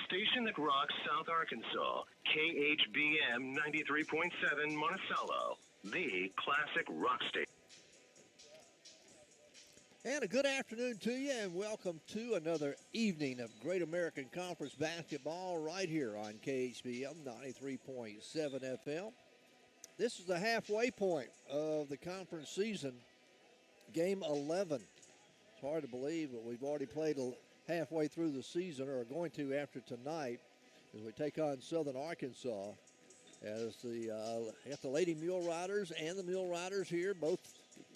station that rocks South Arkansas, KHBM 93.7 Monticello, the classic rock station. And a good afternoon to you, and welcome to another evening of Great American Conference basketball right here on KHBM 93.7 FM. This is the halfway point of the conference season, game 11. It's hard to believe, but we've already played halfway through the season, or are going to after tonight, as we take on Southern Arkansas. As got the Lady Mule Riders and the Mule Riders here, both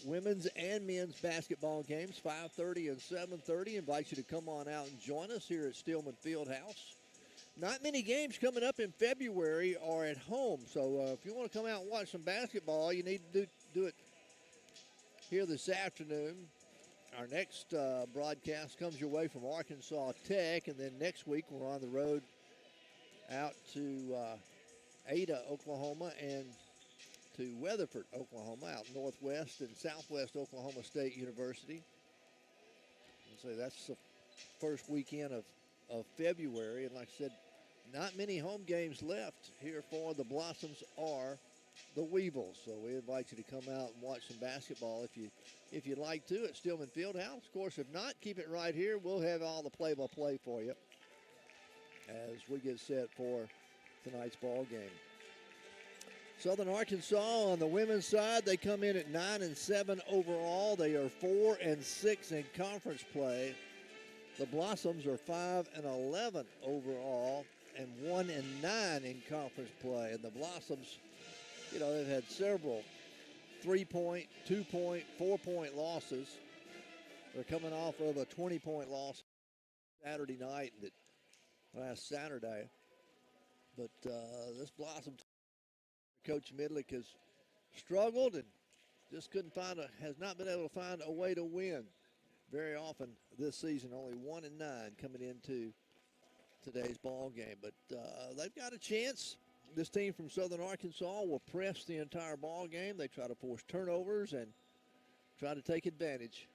women's and men's basketball games, 5:30 and 7:30. Invite you to come on out and join us here at Stillman Fieldhouse. Not many games coming up in February are at home, so if you want to come out and watch some basketball, you need to do it here this afternoon. Our next broadcast comes your way from Arkansas Tech, and then next week we're on the road out to Ada, Oklahoma, and to Weatherford, Oklahoma, out northwest and southwest Oklahoma State University. And so that's the first weekend of February. And like I said, not many home games left here for the Blossoms or the Weevils. So we invite you to come out and watch some basketball if you'd like to at Stillman Fieldhouse. Of course, if not, keep it right here. We'll have all the play-by-play for you as we get set for tonight's ball game. Southern Arkansas on the women's side, they come in at 9-7 overall. They are 4-6 in conference play. The Blossoms are 5-11 overall and 1-9 in conference play. And the Blossoms, they've had several 3-point, 2-point, 4-point losses. They're coming off of a 20-point loss Saturday night, last Saturday. But this Blossom, Coach Midlick has struggled and just has not been able to find a way to win very often this season. Only 1-9 coming into today's ball game. But they've got a chance. This team from Southern Arkansas will press the entire ball game. They try to force turnovers and try to take advantage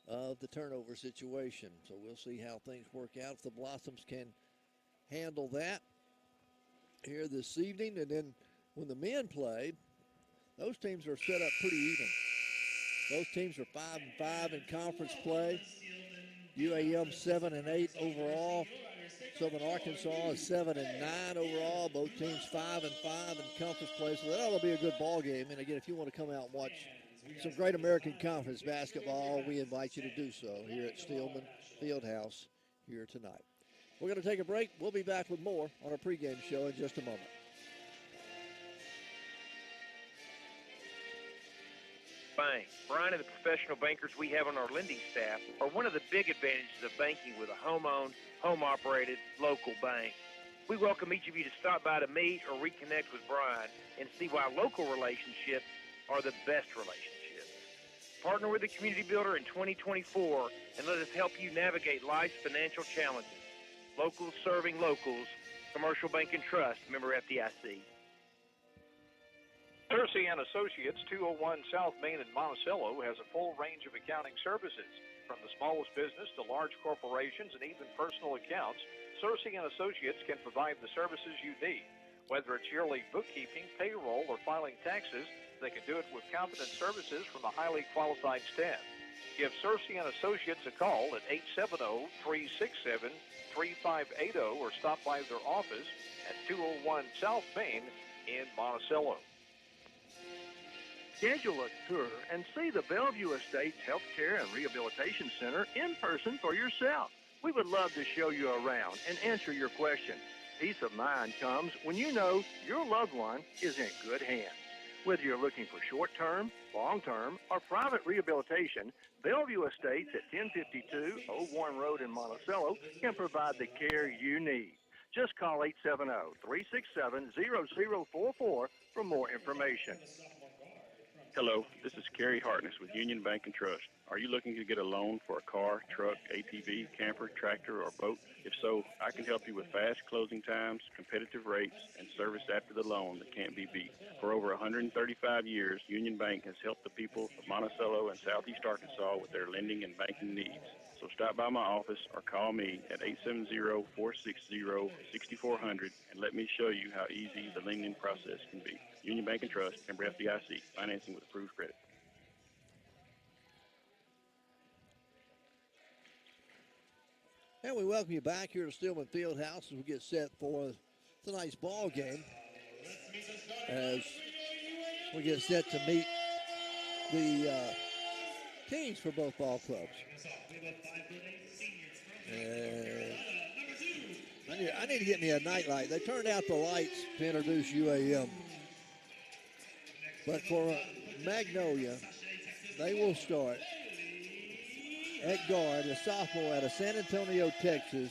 of the turnover situation. So we'll see how things work out if the Blossoms can handle that here this evening. And then when the men play, those teams are set up pretty even. Those teams are 5-5 in conference play. UAM 7-8 overall. Southern Arkansas is 7-9 overall. Both teams 5-5 in conference play. So that'll be a good ball game. And again, if you want to come out and watch some Great American Conference basketball, we invite you to do so here at Stillman Fieldhouse here tonight. We're going to take a break. We'll be back with more on our pregame show in just a moment. Bank. Brian and the professional bankers we have on our lending staff are one of the big advantages of banking with a home-owned, home-operated, local bank. We welcome each of you to stop by to meet or reconnect with Brian and see why local relationships are the best relationships. Partner with the community builder in 2024 and let us help you navigate life's financial challenges. Locals serving locals. Commercial Bank and Trust, member FDIC. 𝗗𝗜𝗦𝗍𝗓 Associates, 201 South Main in Monticello, has a full range of accounting services. From the smallest business to large corporations and even personal accounts, 𝗗𝗜𝗦 Associates can provide the services you need. Whether it's yearly bookkeeping, payroll, or filing taxes, they can do it with competent services from a highly qualified staff. Give 𝗗𝗜𝗦 Associates a call at 870-367-3580 or stop by their office at 201 South Main in Monticello. Schedule a tour and see the Bellevue Estates Healthcare and Rehabilitation Center in person for yourself. We would love to show you around and answer your questions. Peace of mind comes when you know your loved one is in good hands. Whether you're looking for short-term, long-term, or private rehabilitation, Bellevue Estates at 1052 Old Warren Road in Monticello can provide the care you need. Just call 870-367-0044 for more information. Hello, this is Kerry Hartness with Union Bank and Trust. Are you looking to get a loan for a car, truck, ATV, camper, tractor, or boat? If so, I can help you with fast closing times, competitive rates, and service after the loan that can't be beat. For over 135 years, Union Bank has helped the people of Monticello and Southeast Arkansas with their lending and banking needs. So So stop by my office or call me at 870-460-6400 and let me show you how easy the lending process can be. Union Bank and Trust, member FDIC, financing with approved credit. And we welcome you back here to Stillman Fieldhouse as we get set for tonight's ball game. As we get set to meet the teams for both ball clubs. And I need to get me a night light. They turned out the lights to introduce UAM. But for Magnolia, they will start at guard, a sophomore out of San Antonio, Texas,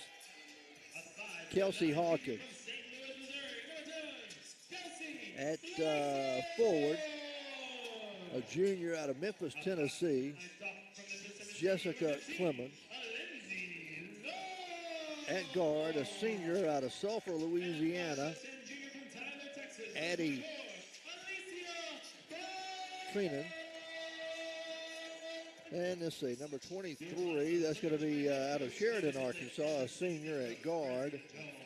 𝗗𝗜𝗦𝗘𝗥. At forward, a junior out of Memphis, Tennessee, Jessica Clemens. At guard, a senior out of Sulphur, Louisiana, 𝗗𝗜𝗦𝗘𝗥. And let's see, number 23, that's going to be out of Sheridan, Arkansas, a senior at guard,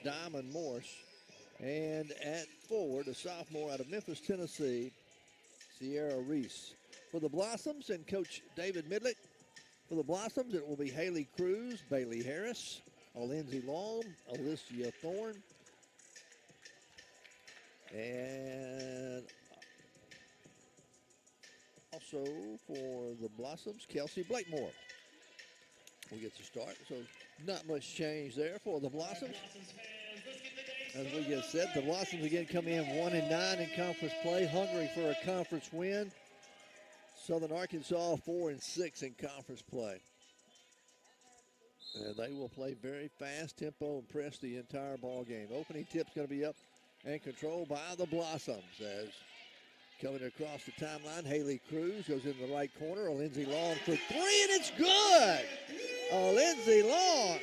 Diamond Morse. And at forward, a sophomore out of Memphis, Tennessee, Sierra Reese. For the Blossoms and Coach David Midlick. For the Blossoms, it will be Haley Cruz, Bailey Harris, Lindsey Long, Alicia Thorne, and also for the Blossoms, Kelsey Blakemore will get to start. So not much change there for the Blossoms. As we get set, the Blossoms again come in 1-9 in conference play, hungry for a conference win. Southern Arkansas 4-6 in conference play. And they will play very fast tempo and press the entire ball game. Opening tip's going to be up and controlled by the Blossoms. As coming across the timeline, Haley Cruz goes in the right corner. Lindsey Long for three, and it's good. Lindsey Long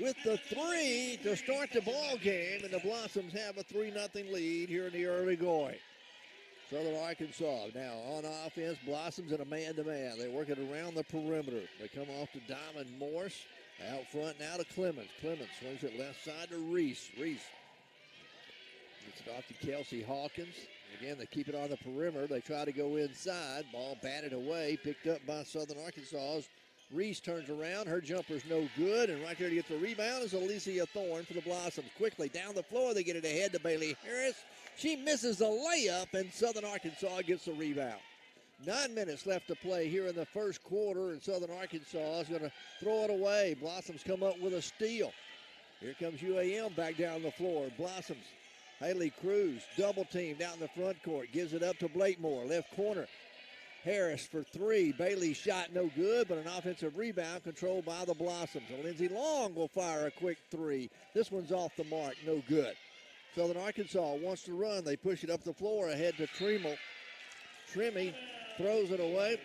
with the three to start the ball game, and the Blossoms have a 3-0 lead here in the early going. Southern Arkansas now on offense. Blossoms in a man-to-man. They work it around the perimeter. They come off to Diamond Morse. Out front now to Clemens. Clemens swings it left side to Reese. Reese gets it off to 𝗗𝗜𝗦𝗘𝗥. Again, they keep it on the perimeter. They try to go inside. Ball batted away. Picked up by Southern Arkansas. Reese turns around. Her jumper's no good. And right there to get the rebound is Alicia Thorne for the Blossoms. Quickly down the floor. They get it ahead to Bailey Harris. She misses the layup, and Southern Arkansas gets the rebound. 9 minutes left to play here in the first quarter, and Southern Arkansas is going to throw it away. Blossoms come up with a steal. Here comes UAM back down the floor. Blossoms, Haley Cruz, double team down the front court. Gives it up to Blakemore, left corner. Harris for three. Bailey's shot no good, but an offensive rebound controlled by the Blossoms. And Lindsey Long will fire a quick three. This one's off the mark, no good. Southern Arkansas wants to run. They push it up the floor ahead to Tremel. Tremmy throws it away.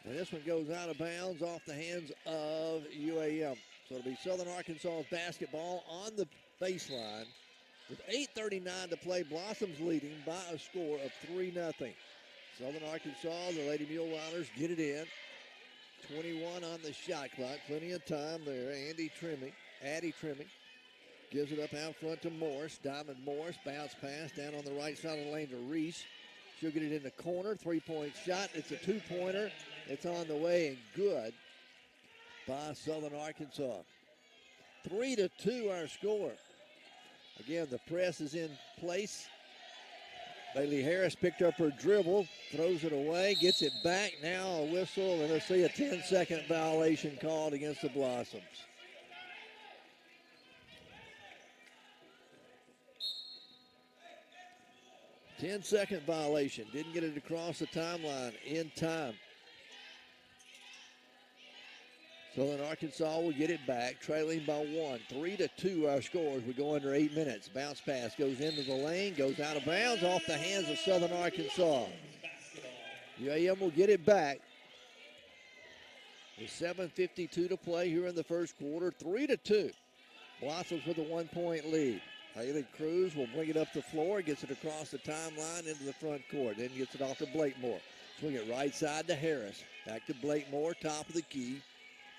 And this one goes out of bounds off the hands of UAM. So it'll be Southern Arkansas's basketball on the baseline. With 8:39 to play, Blossoms leading by a score of 3-0. Southern Arkansas, the Lady Mule Riders get it in. 21 on the shot clock. Plenty of time there. Addie Tremmy gives it up out front to Morse. Diamond Morse, bounce pass down on the right side of the lane to Reese. She'll get it in the corner. 3-point shot. It's a two-pointer. It's on the way and good by Southern Arkansas. 3-2 our score. Again, the press is in place. Bailey Harris picked up her dribble, throws it away, gets it back. Now a whistle, and let's see a 10-second violation called against the Blossoms. Ten-second violation. Didn't get it across the timeline in time. Southern Arkansas will get it back, trailing by one. 3-2 our scores. We go under 8 minutes. Bounce pass goes into the lane, goes out of bounds, off the hands of Southern Arkansas. UAM will get it back. With 7:52 to play here in the first quarter. 3-2. Blossoms with a 1-point lead. Haley Cruz will bring it up the floor, gets it across the timeline into the front court, then gets it off to Blakemore. Swing it right side to Harris. Back to Blakemore, top of the key.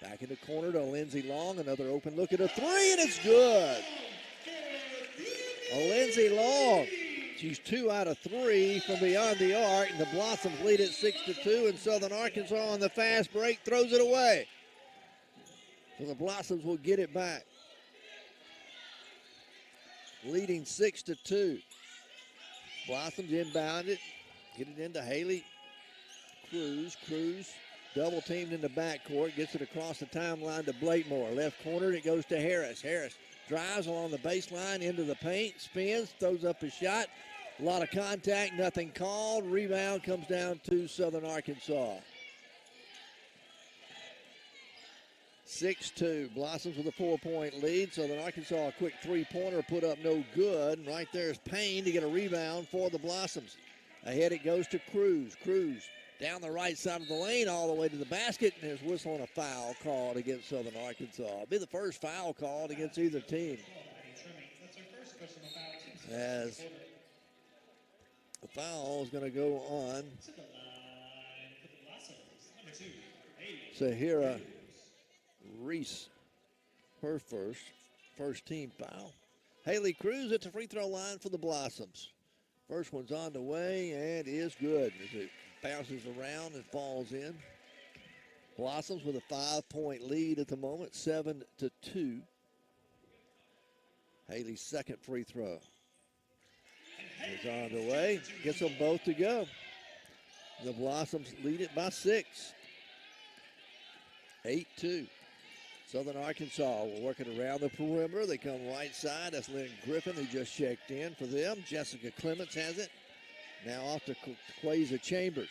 Back in the corner to Lindsey Long. Another open look at a three, and it's good. Lindsey Long. She's 2 out of 3 from beyond the arc, and the Blossoms lead it 6-2, and Southern Arkansas on the fast break throws it away. So the Blossoms will get it back. Leading 6-2. Blossoms inbound it. Get it into Haley Cruz. Cruz double teamed in the backcourt. Gets it across the timeline to Blakemore. Left corner, it goes to Harris. Harris drives along the baseline into the paint. Spins, throws up a shot. A lot of contact, nothing called. Rebound comes down to Southern Arkansas. 6-2. Blossoms with a 4-point lead. Southern Arkansas, a quick three-pointer put up no good. And right there is Payne to get a rebound for the Blossoms. Ahead it goes to Cruz. Cruz down the right side of the lane all the way to the basket. And there's whistle on a foul called against Southern Arkansas. It'll be the first foul called against either team. As the foul is going to go on Sahira Reese, her first team foul. Haley Cruz at the free throw line for the Blossoms. First one's on the way and is good as it bounces around and falls in. Blossoms with a 5-point lead at the moment, 7-2. Haley's second free throw is on the way. Gets them both to go. The Blossoms lead it by 6. 8-2. Southern Arkansas will work it around the perimeter. They come right side. That's Lynn Griffin who just checked in for them. Jessica Clements has it. Now off to 𝗗𝗜𝗦𝗖𝗟𝗔𝗜𝗍.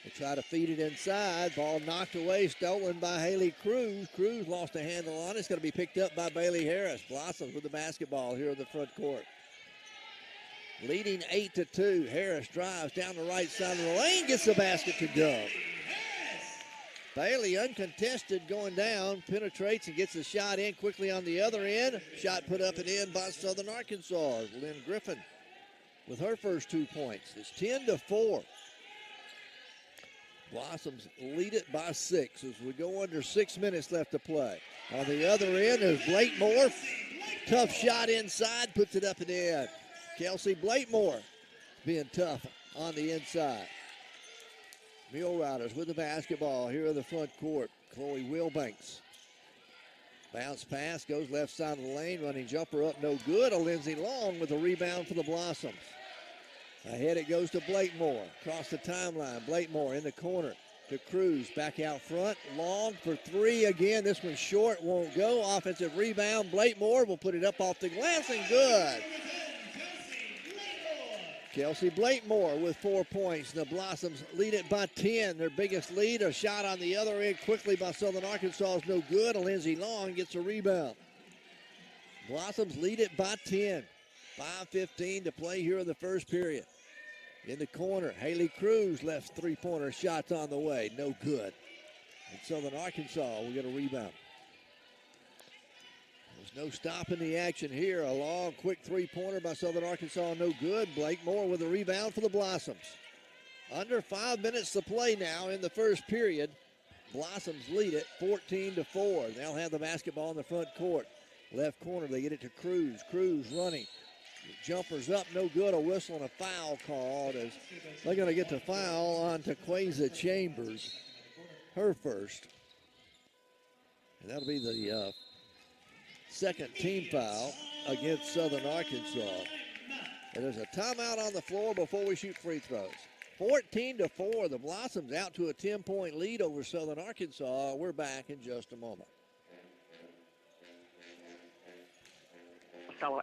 They try to feed it inside. Ball knocked away, stolen by Haley Cruz. Cruz lost a handle on it. It's going to be picked up by Bailey Harris. Blossoms with the basketball here in the front court. Leading 8-2. Harris drives down the right side of the lane, gets the basket to go. Bailey uncontested going down, penetrates and gets the shot in quickly on the other end. Shot put up and in by Southern Arkansas. Lynn Griffin with her first 2 points. It's 10-4. Blossoms lead it by 6 as we go under 6 minutes left to play. On the other end is Blakemore. Tough shot inside, puts it up and in. Kelsey Blakemore being tough on the inside. Mule Riders with the basketball here in the front court. Chloe Wilbanks. Bounce pass, goes left side of the lane. Running jumper up, no good. Lindsey Long with a rebound for the Blossoms. Ahead it goes to Blakemore. Across the timeline. Blakemore in the corner to Cruz. Back out front. Long for 3 again. This one's short, won't go. Offensive rebound. Blakemore will put it up off the glass and good. Kelsey Blakemore with 4 points. The Blossoms lead it by 10. Their biggest lead. A shot on the other end quickly by Southern Arkansas is no good. Lindsey Long gets a rebound. Blossoms lead it by 10. 5:15 to play here in the first period. In the corner, Haley Cruz left three-pointer shots on the way. No good. And Southern Arkansas will get a rebound. There's no stopping the action here. A long, quick three-pointer by Southern Arkansas, no good. Blakemore with a rebound for the Blossoms. Under 5 minutes to play now in the first period. Blossoms lead it 14-4. They'll have the basketball in the front court. Left corner, they get it to Cruz. Cruz running. Jumper's up, no good. A whistle and a foul called as they're going to get the foul on 𝗗𝗗𝗦𝗖𝗟𝗔𝗜𝗍. Her first. And that'll be the second team foul against Southern Arkansas. And there's a timeout on the floor before we shoot free throws. 14-4, the Blossoms out to a 10-point lead over Southern Arkansas. We're back in just a moment.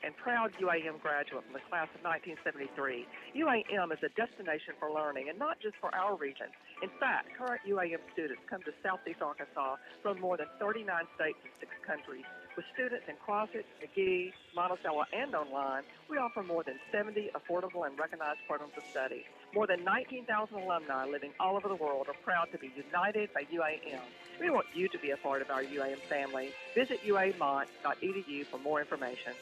And proud UAM graduate from the class of 1973. UAM is a destination for learning, and not just for our region. In fact, current UAM students come to Southeast Arkansas from more than 39 states and 6 countries. With students in Crossett, McGee, Monticello, and online, we offer more than 70 affordable and recognized programs of study. More than 19,000 alumni living all over the world are proud to be united by UAM. We want you to be a part of our UAM family. Visit uamont.edu for more information.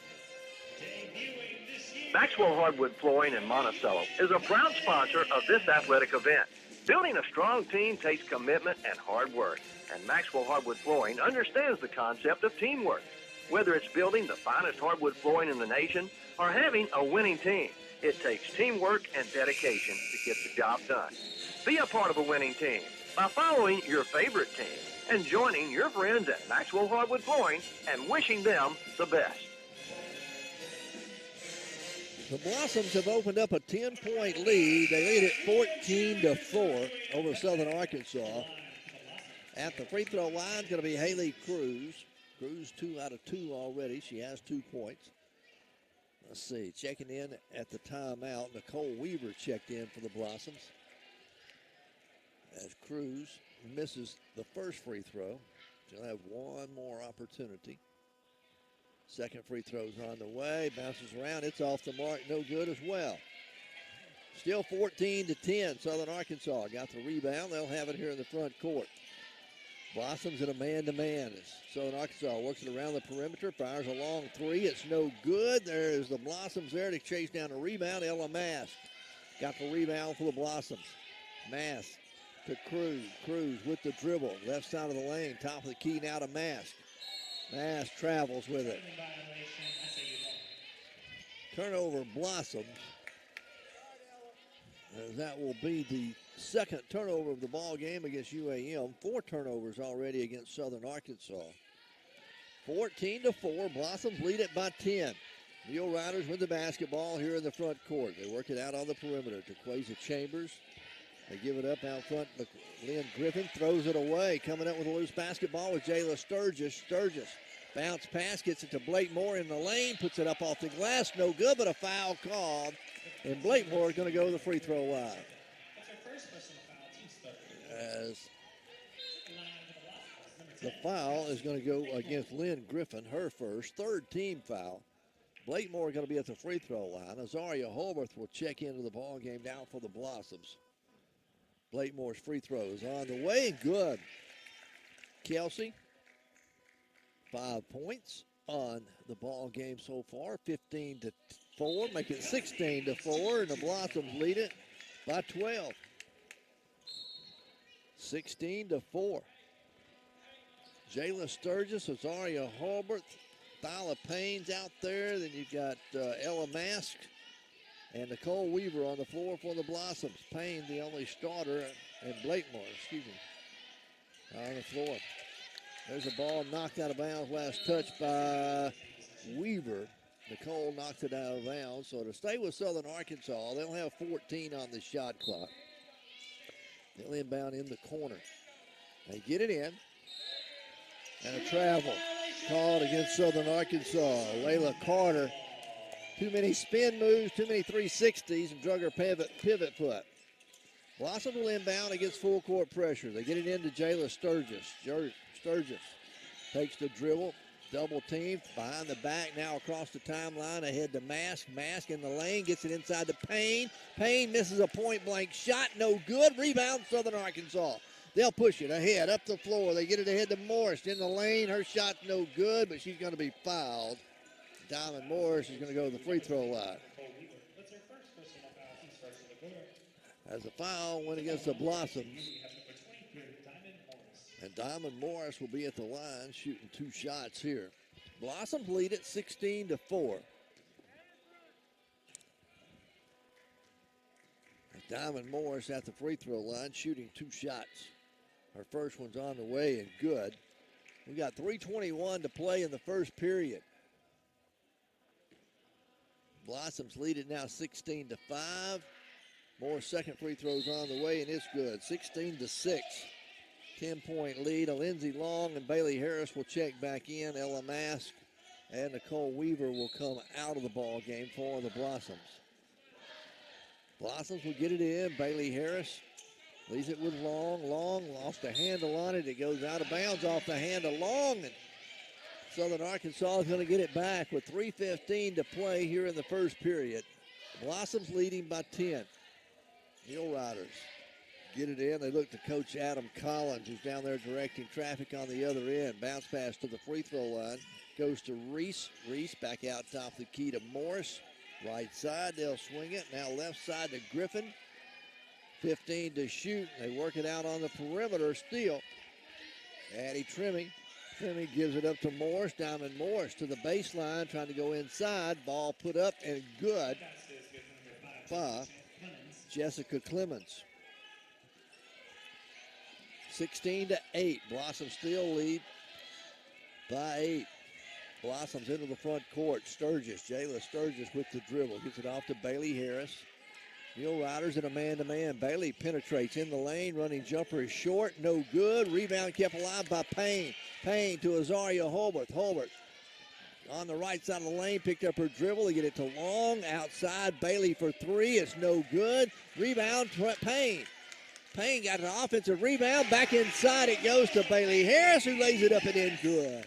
Maxwell Hardwood Flooring in Monticello is a proud sponsor of this athletic event. Building a strong team takes commitment and hard work, and Maxwell Hardwood Flooring understands the concept of teamwork. Whether it's building the finest hardwood flooring in the nation or having a winning team, it takes teamwork and dedication to get the job done. Be a part of a winning team by following your favorite team and joining your friends at Maxwell Hardwood Flooring and wishing them the best. The Blossoms have opened up a 10-point lead. They lead it 14-4 over Southern Arkansas. At the free throw line is going to be Haley Cruz. Cruz 2 out of 2 already. She has 2 points. Let's see, checking in at the timeout. Nicole Weaver checked in for the Blossoms. As Cruz misses the first free throw, she'll have one more opportunity. Second free throw's on the way, bounces around, it's off the mark, no good as well. Still 14-10, Southern Arkansas got the rebound. They'll have it here in the front court. Blossoms in a man-to-man as Southern Arkansas works it around the perimeter, fires a long three, it's no good. There's the Blossoms there to chase down a rebound. Ella Mask got the rebound for the Blossoms. Mask to Cruz. Cruz with the dribble, left side of the lane, top of the key now to Mask. Mask travels with it. Turnover Blossoms. As that will be the second turnover of the ball game against UAM. 4 turnovers already against Southern Arkansas. 14-4, Blossoms lead it by 10. Mule Riders with the basketball here in the front court. They work it out on the perimeter to 𝗗𝗟𝗦𝗅 Chambers. They give it up out front. Lynn Griffin throws it away. Coming up with a loose basketball with 𝗟𝗟 Sturgis. Bounce pass, gets it to Blakemore in the lane, puts it up off the glass. No good, but a foul called. And Blakemore is going to go to the free throw line. As the foul is going to go against Lynn Griffin, her first, third team foul. Blakemore going to be at the free throw line. Azaria Holberth will check into the ball game now for the Blossoms. Blakemore's free throw is on the way, good. Kelsey, 5 points on the ball game so far, 15-4, make it 16-4, and the Blossoms lead it by 12. 16-4. Jayla Sturgis, Azaria Holberth, Thyla Payne's out there. Then you've got Ella Mask and Nicole Weaver on the floor for the Blossoms. Payne, the only starter, and Blakemore, on the floor. There's a ball knocked out of bounds, last touch by Weaver. Nicole knocked it out of bounds. So to stay with Southern Arkansas, they'll have 14 on the shot clock. They'll inbound in the corner. They get it in. And a travel called against Southern Arkansas. Layla Carter, too many spin moves, too many 360s, and drug her pivot foot. Blossom will inbound against full court pressure. They get it into Jayla Sturgis. Sturgis takes the dribble, double team, behind the back, now across the timeline, ahead to Mask. Mask in the lane, gets it inside to Payne. Payne misses a point-blank shot, no good. Rebound, Southern Arkansas. They'll push it ahead, up the floor. They get it ahead to Morris in the lane. Her shot's no good, but she's going to be fouled. Diamond Morris is going to go to the free throw line. As a foul went against the Blossoms. And Diamond Morris will be at the line shooting 2 shots here. Blossoms lead it 16-4. Diamond Morris at the free throw line shooting 2 shots. Her first one's on the way and good. We got 3:21 to play in the first period. Blossoms lead it now 16-5. Morris' second free throw's on the way and it's good. 16-6. 10-point lead. Lindsey Long and Bailey Harris will check back in. Ella Mask and Nicole Weaver will come out of the ball game for the Blossoms. Blossoms will get it in. Bailey Harris leaves it with Long. Long lost a handle on it. It goes out of bounds off the hand of Long. And Southern Arkansas is going to get it back with 3:15 to play here in the first period. Blossoms leading by 10. Mule Riders get it in. They look to Coach Adam Collins, who's down there directing traffic on the other end. Bounce pass to the free throw line. Goes to Reese. Reese back out top of the key to Morris. Right side, they'll swing it. Now left side to Griffin. 15 to shoot. They work it out on the perimeter still. Addie Trimmy. Trimmy gives it up to Morris. Diamond Morris to the baseline, trying to go inside. Ball put up and good by Jessica Clemens. 16-8. Blossom still lead by 8. Blossoms into the front court. Sturgis, Jayla Sturgis with the dribble. Gets it off to Bailey Harris. Mule Riders in a man-to-man. Bailey penetrates in the lane. Running jumper is short. No good. Rebound kept alive by Payne. Payne to Azaria Holbert. Holbert on the right side of the lane. Picked up her dribble. They get it to Long. Outside. Bailey for three. It's no good. Rebound. Payne. Payne got an offensive rebound. Back inside it goes to Bailey Harris, who lays it up and in good.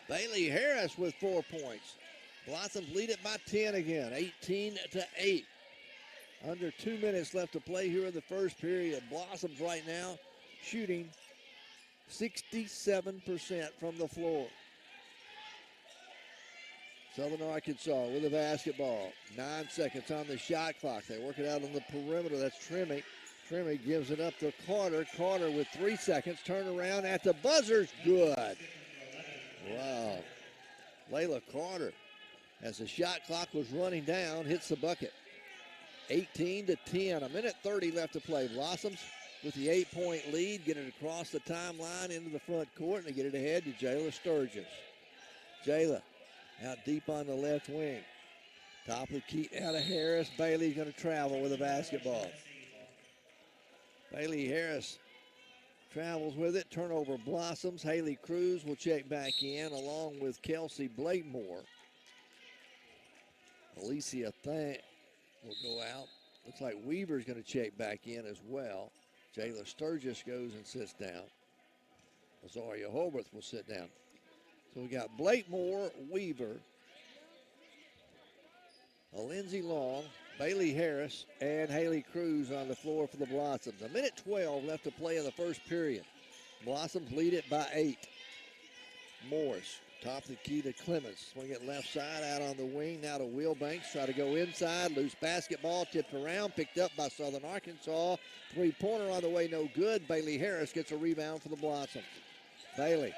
Bailey Harris with 4 points. Blossoms lead it by 10 again, 18-8. Under 2 minutes left to play here in the first period. Blossoms right now shooting 67% from the floor. Southern Arkansas with the basketball. 9 seconds on the shot clock. They work it out on the perimeter. That's Trimmy. Trimmy gives it up to Carter. Carter with 3 seconds. Turn around at the buzzers. Good. Wow. Layla Carter, as the shot clock was running down, hits the bucket. 18-10. A minute 30 left to play. Blossoms with the 8-point lead. Get it across the timeline into the front court, and they get it ahead to Jayla Sturgis. Jayla out deep on the left wing. Top of the key out of Harris. Bailey's going to travel with the basketball. Bailey Harris travels with it. Turnover Blossoms. Haley Cruz will check back in along with Kelsey Blakemore. Alicia Thang will go out. Looks like Weaver's going to check back in as well. Jayla Sturgis goes and sits down. Azaria Holbert will sit down. So we got Blakemore, Weaver, Lindsey Long, Bailey Harris, and Haley Cruz on the floor for the Blossoms. A minute 12 left to play in the first period. Blossoms lead it by 8. Morris, top of the key to Clemens. Swing it left side, out on the wing. Now to Wheelbanks. Try to go inside. Loose basketball, tipped around, picked up by Southern Arkansas. Three-pointer on the way, no good. Bailey Harris gets a rebound for the Blossoms. Bailey,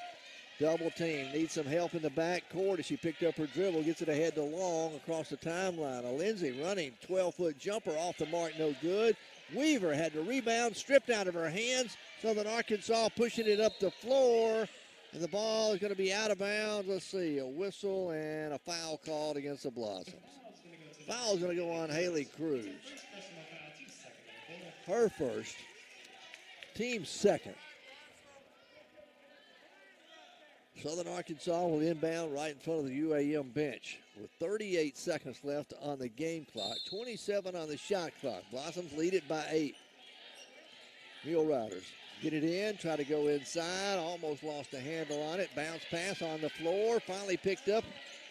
double team, needs some help in the back court as she picked up her dribble, gets it ahead to Long across the timeline. A Lindsay running, 12-foot jumper off the mark, no good. Weaver had the rebound, stripped out of her hands. Southern Arkansas pushing it up the floor, and the ball is going to be out of bounds. Let's see, a whistle and a foul called against the Blossoms. Foul is going to go on Haley Cruz. Her first, team's second. Southern Arkansas will inbound right in front of the UAM bench with 38 seconds left on the game clock, 27 on the shot clock. Blossoms lead it by 8. Mule Riders get it in, try to go inside, almost lost a handle on it. Bounce pass on the floor, finally picked up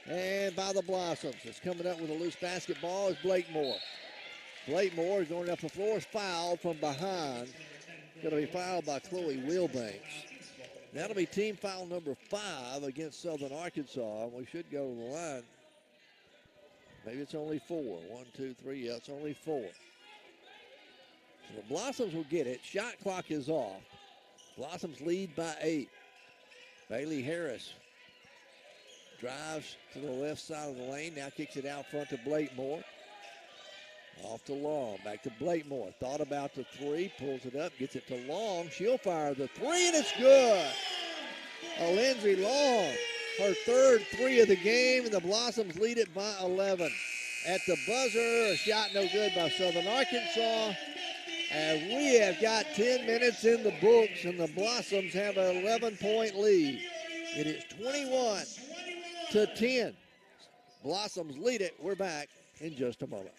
and by the Blossoms. It's coming up with a loose basketball is Blakemore. Blakemore is going up the floor, is fouled from behind. Going to be fouled by Chloe Wheelbanks. That'll be team foul number 5 against Southern Arkansas. We should go to the line. Maybe it's only 4. 1, 2, 3. Yeah, it's only 4. So the Blossoms will get it. Shot clock is off. Blossoms lead by 8. Bailey Harris drives to the left side of the lane. Now kicks it out front to Blakemore. Off to Long, back to Blakemore. Thought about the 3, pulls it up, gets it to Long. She'll fire the 3, and it's good. Lindsey Long, her third 3 of the game, and the Blossoms lead it by 11. At the buzzer, a shot no good by Southern Arkansas. And we have got 10 minutes in the books, and the Blossoms have an 11-point lead. It is 21-10. Blossoms lead it. We're back in just a moment.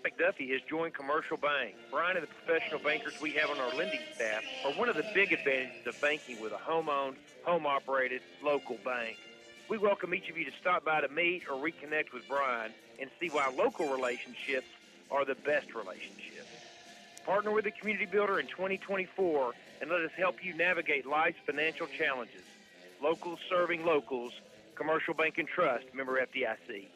McDuffie has joined Commercial Bank. Brian and the professional bankers we have on our lending staff are one of the big advantages of banking with a home-owned, home-operated, local bank. We welcome each of you to stop by to meet or reconnect with Brian and see why local relationships are the best relationships. Partner with the Community Builder in 2024 and let us help you navigate life's financial challenges. Locals serving locals. Commercial Bank and Trust, member FDIC.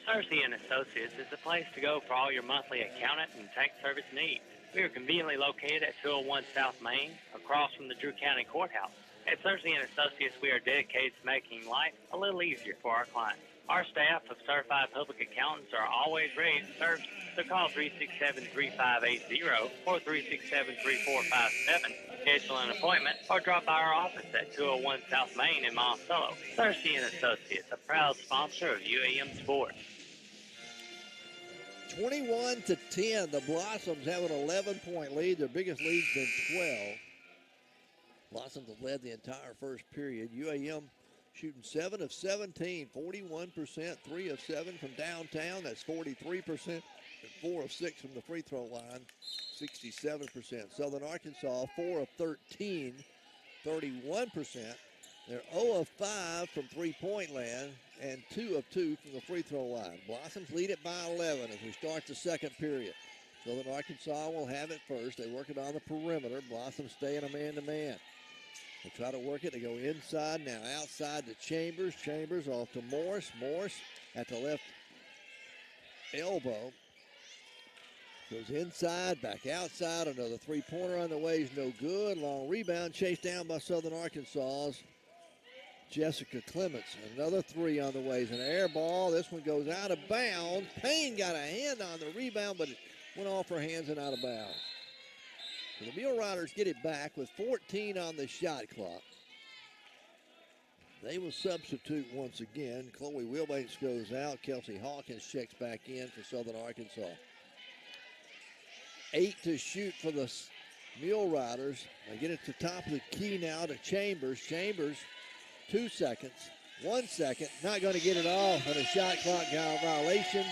𝗗𝗠𝗦 and Associates is the place to go for all your monthly accountant and tax service needs. We are conveniently located at 201 South Main, across from the Drew County Courthouse. At 𝗗𝗠𝗦 and Associates, we are dedicated to making life a little easier for our clients. Our staff of certified public accountants are always ready to serve you. So call 367-3580 or 367-3457. Schedule an appointment or drop by our office at 201 South Main in Monticello. 𝗗𝗠𝗦 and Associates, a proud sponsor of UAM Sports. 21-10, the Blossoms have an 11-point lead. Their biggest lead's been 12. Blossoms have led the entire first period. UAM shooting 7 of 17, 41%, 3 of 7 from downtown. That's 43%, and 4 of 6 from the free throw line, 67%. Southern Arkansas, 4 of 13, 31%. They're 0 of 5 from three-point land and 2 of 2 from the free throw line. Blossoms lead it by 11 as we start the second period. Southern Arkansas will have it first. They work it on the perimeter. Blossoms stay in a man-to-man. They try to work it. They go inside now, outside to Chambers. Chambers off to Morris. Morris at the left elbow. Goes inside, back outside. Another three-pointer on the way is no good. Long rebound chased down by Southern Arkansas's Jessica Clements. Another three on the way is an air ball. This one goes out of bounds. Payne got a hand on the rebound, but it went off her hands and out of bounds. So the Mule Riders get it back with 14 on the shot clock. They will substitute once again. Chloe Wilbanks goes out. Kelsey Hawkins checks back in for Southern Arkansas. 8 to shoot for the Mule Riders. They get it to the top of the key now to Chambers. Chambers, 2 seconds, 1 second. Not going to get it off on a shot clock violation.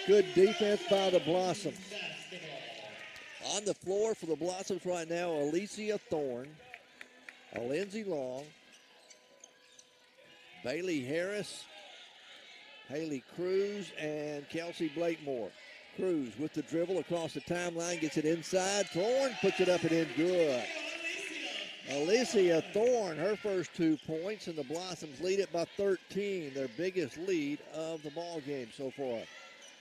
Good defense by the Blossoms. On the floor for the Blossoms right now, Alicia Thorne, Lindsey Long, Bailey Harris, Haley Cruz, and Kelsey Blakemore. Cruz with the dribble across the timeline, gets it inside. Thorne puts it up and in good. Alicia Thorne, her first 2 points, and the Blossoms lead it by 13, their biggest lead of the ball game so far.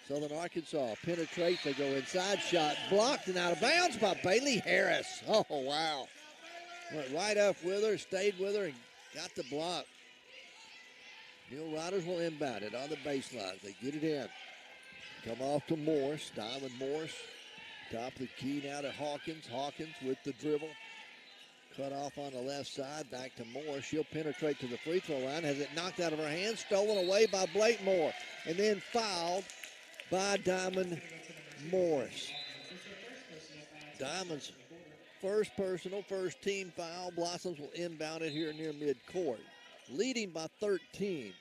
Southern Arkansas penetrates, they go inside, shot blocked and out of bounds by Bailey Harris. Oh, wow. Went right up with her, stayed with her, and got the block. Mule Riders will inbound it on the baseline. They get it in. Come off to Morris, Diamond Morris. Top of the key now to Hawkins. Hawkins with the dribble. Cut off on the left side, back to Morris. She'll penetrate to the free throw line. Has it knocked out of her hands, stolen away by Blakemore, and then fouled by Diamond Morris. Diamond's first personal, first team foul. Blossoms will inbound it here near midcourt. Leading by 13.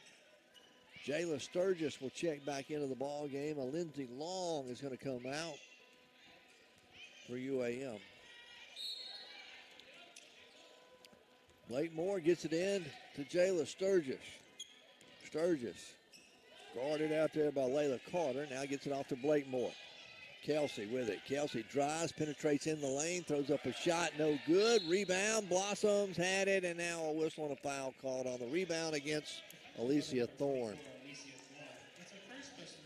Jayla Sturgis will check back into the ball game. Lindsey Long is going to come out for UAM. Blakemore gets it in to Jayla Sturgis. Sturgis guarded out there by Layla Carter. Now gets it off to Blakemore. Kelsey with it. Kelsey drives, penetrates in the lane, throws up a shot, no good. Rebound, Blossoms had it, and now a whistle and a foul called on the rebound against Alicia Thorne.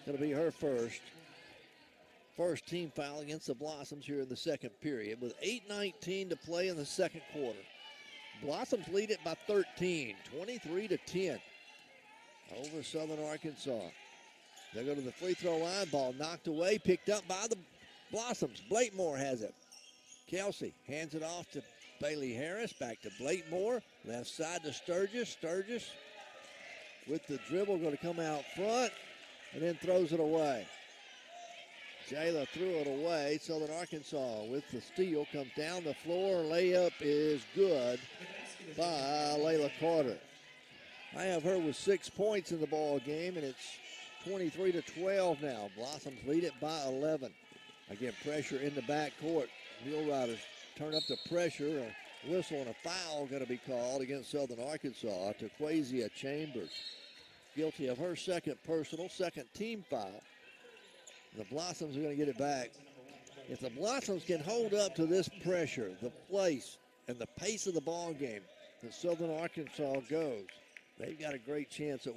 Going to be her first team foul against the Blossoms here in the second period with 8:19 to play in the second quarter. Blossoms lead it by 13, 23-10 over Southern Arkansas. They go to the free throw line, ball knocked away, picked up by the Blossoms. Blakemore has it. Kelsey hands it off to Bailey Harris, back to Blakemore, left side to Sturgis. Sturgis with the dribble, going to come out front and then throws it away. Jayla threw it away. Southern Arkansas with the steal comes down the floor. Layup is good by Layla Carter. I have her with 6 points in the ball game, and it's 23-12 now. Blossoms lead it by 11. Again, pressure in the backcourt. Mule Riders turn up the pressure. A whistle and a foul going to be called against Southern Arkansas to 𝗗𝗦 Chambers. Guilty of her second personal, second team foul. The Blossoms are going to get it back. If the Blossoms can hold up to this pressure, the place, and the pace of the ball game that Southern Arkansas goes, they've got a great chance at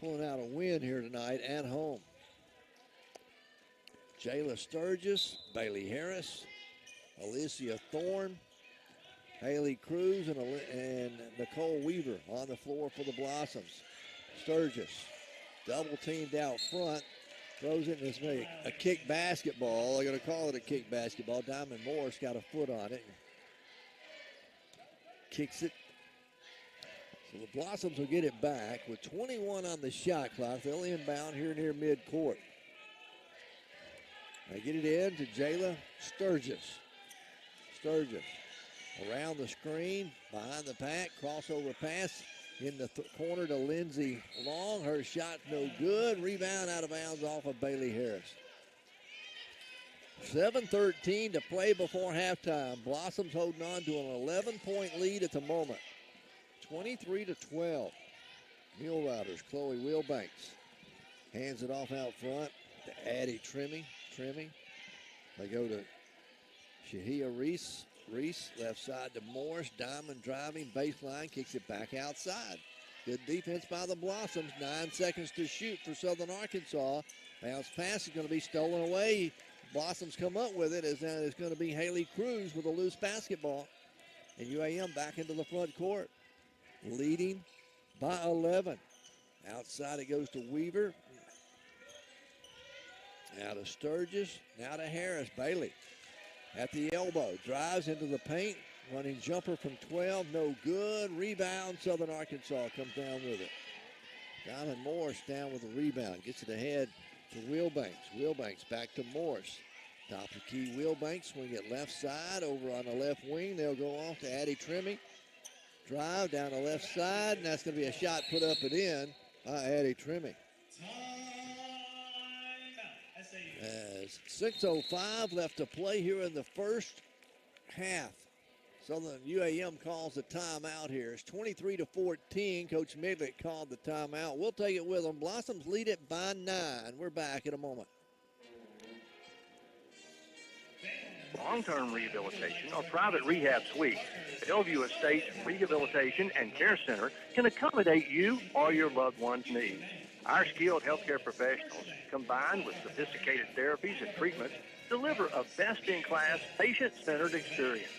pulling out a win here tonight at home. 𝗟𝗟𝗔𝗜𝗠𝗘𝗥, Bailey Harris, Alicia Thorne, Haley Cruz, and Nicole Weaver on the floor for the Blossoms. Sturgis, double teamed out front, throws it, and it's a kick basketball. They're going to call it a kick basketball. Diamond Morris got a foot on it. Kicks it. So the Blossoms will get it back with 21 on the shot clock. They'll inbound here near midcourt. They get it in to 𝗟𝗟𝗔𝗜𝗠𝗘𝗥. Sturgis around the screen, behind the pack, crossover pass in the corner to Lindsey Long. Her shot no good. Rebound out of bounds off of Bailey Harris. 7:13 to play before halftime. Blossoms holding on to an 11-point lead at the moment. 23-12. Mule Riders, Chloe Wilbanks hands it off out front to Addie Trimmy. They go to Shahia Reese. Left side to Morris. Diamond driving, baseline, kicks it back outside. Good defense by the Blossoms. 9 seconds to shoot for Southern Arkansas. Bounce pass is going to be stolen away. Blossoms come up with it. It's going to be Haley Cruz with a loose basketball. And UAM back into the front court, leading by 11. Outside it goes to Weaver. Now to Sturgis. Now to Harris. Bailey at the elbow. Drives into the paint. Running jumper from 12. No good. Rebound. Southern Arkansas comes down with it. Diamond Morris down with a rebound. Gets it ahead to Wilbanks. Wilbanks back to Morris. Top of the key, Wilbanks. Swing it left side. Over on the left wing. They'll go off to Addie Trimmy. Drive down the left side. And that's going to be a shot put up and in by Addie Trimmy. 6:05 left to play here in the first half. Southern UAM calls the timeout here. It's 23-14. Coach Midlick called the timeout. We'll take it with them. Blossoms lead it by 9. We're back in a moment. Long-term rehabilitation or private rehab suite. Bellevue Estates Rehabilitation and Care Center can accommodate you or your loved one's needs. Our skilled healthcare professionals, combined with sophisticated therapies and treatments, deliver a best-in-class, patient-centered experience.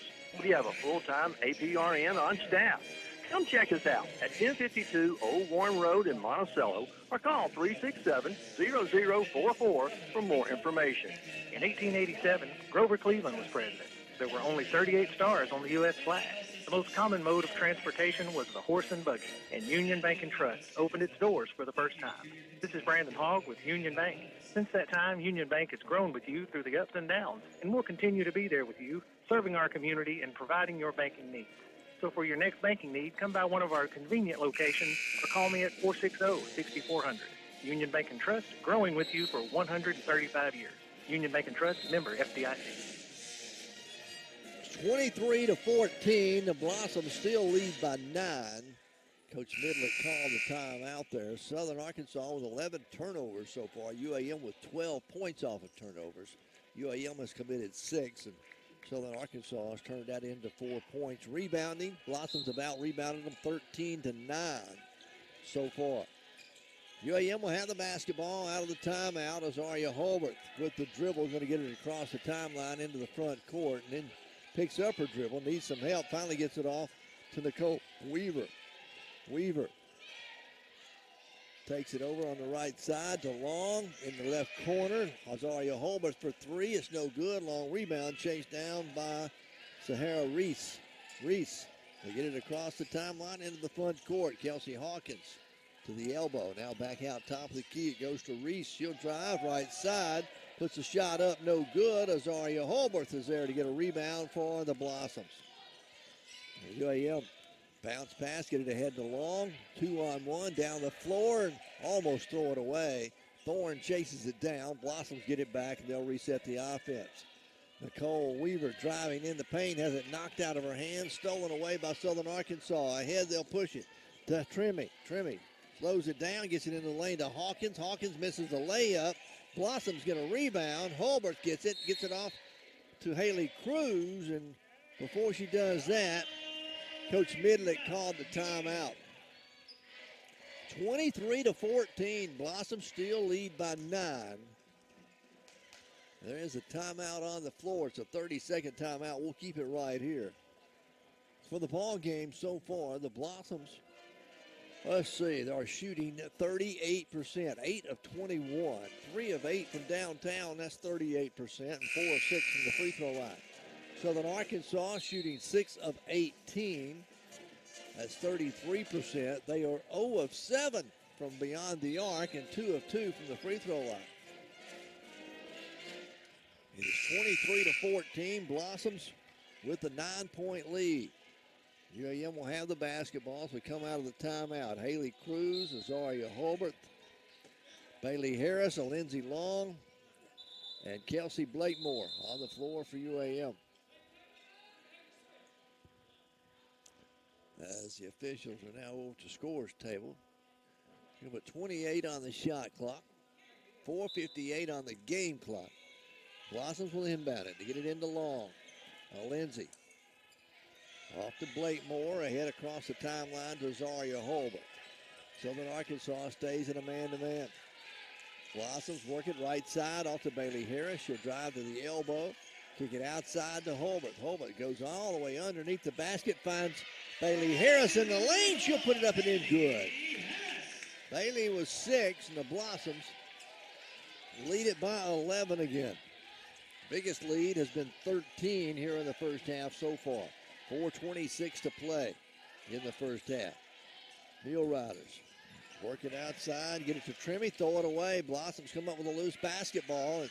We have a full-time APRN on staff. Come check us out at 1052 Old Warren Road in Monticello or call 367-0044 for more information. In 1887, Grover Cleveland was president. There were only 38 stars on the U.S. flag. The most common mode of transportation was the horse and buggy, and Union Bank and Trust opened its doors for the first time. This is Brandon Hogg with Union Bank. Since that time, Union Bank has grown with you through the ups and downs, and will continue to be there with you, serving our community and providing your banking needs. So for your next banking need, come by one of our convenient locations or call me at 460-6400. Union Bank and Trust, growing with you for 135 years. Union Bank and Trust, member FDIC. 23-14. The Blossoms still lead by 9. Coach Midlick called the timeout there. Southern Arkansas with 11 turnovers so far. UAM with 12 points off of turnovers. UAM has committed 6, and Southern Arkansas has turned that into 4 points. Rebounding, Blossoms have out-rebounded them 13-9 so far. UAM will have the basketball out of the timeout. Azaria Holbert with the dribble, going to get it across the timeline into the front court, and then picks up her dribble, needs some help, finally gets it off to Nicole Weaver. Weaver takes it over on the right side to Long in the left corner. Azaria Holbert for 3. It's no good. Long rebound chased down by Sahara Reese. They get it across the timeline into the front court. Kelsey Hawkins to the elbow. Now back out top of the key. It goes to Reese. She'll drive right side. Puts a shot up. No good. Azaria Holbert is there to get a rebound for the Blossoms. UAM bounce pass, get it ahead to Long. 2-on-1 down the floor and almost throw it away. Thorne chases it down. Blossoms get it back and they'll reset the offense. Nicole Weaver driving in the paint, has it knocked out of her hands, stolen away by Southern Arkansas. Ahead, they'll push it to Trimmy. Trimmy slows it down, gets it in the lane to Hawkins. Hawkins misses the layup. Blossom's going to rebound. Holbert gets it off to Haley Cruz, and before she does that, Coach Midlick called the timeout. 23-14. Blossom still lead by 9. There is a timeout on the floor. It's a 30-second timeout. We'll keep it right here. For the ball game so far, the Blossoms, let's see, they're shooting 38%, 8 of 21, 3 of 8 from downtown, that's 38%, and 4 of 6 from the free throw line. Southern Arkansas shooting 6 of 18, that's 33%. They are 0 of 7 from beyond the arc and 2 of 2 from the free throw line. It is 23-14, Blossoms with a 9-point lead. UAM will have the basketball as we come out of the timeout. Haley Cruz, Azaria Holbert, Bailey Harris, Lindsey Long, and Kelsey Blakemore on the floor for UAM. As the officials are now over to scores table. You put 28 on the shot clock, 4:58 on the game clock. Blossoms will inbound it to get it into Long. Lindsey. Off to Blakemore, ahead across the timeline to Azaria Holbert. Southern Arkansas stays in a man-to-man. Blossoms work it right side off to Bailey Harris. She'll drive to the elbow, kick it outside to Holbert. Holbert goes all the way underneath the basket, finds Bailey Harris in the lane. She'll put it up and in good. Bailey was 6, and the Blossoms lead it by 11 again. Biggest lead has been 13 here in the first half so far. 4:26 to play in the first half. Mule Riders work it outside, get it to Trimmy, throw it away. Blossoms come up with a loose basketball. And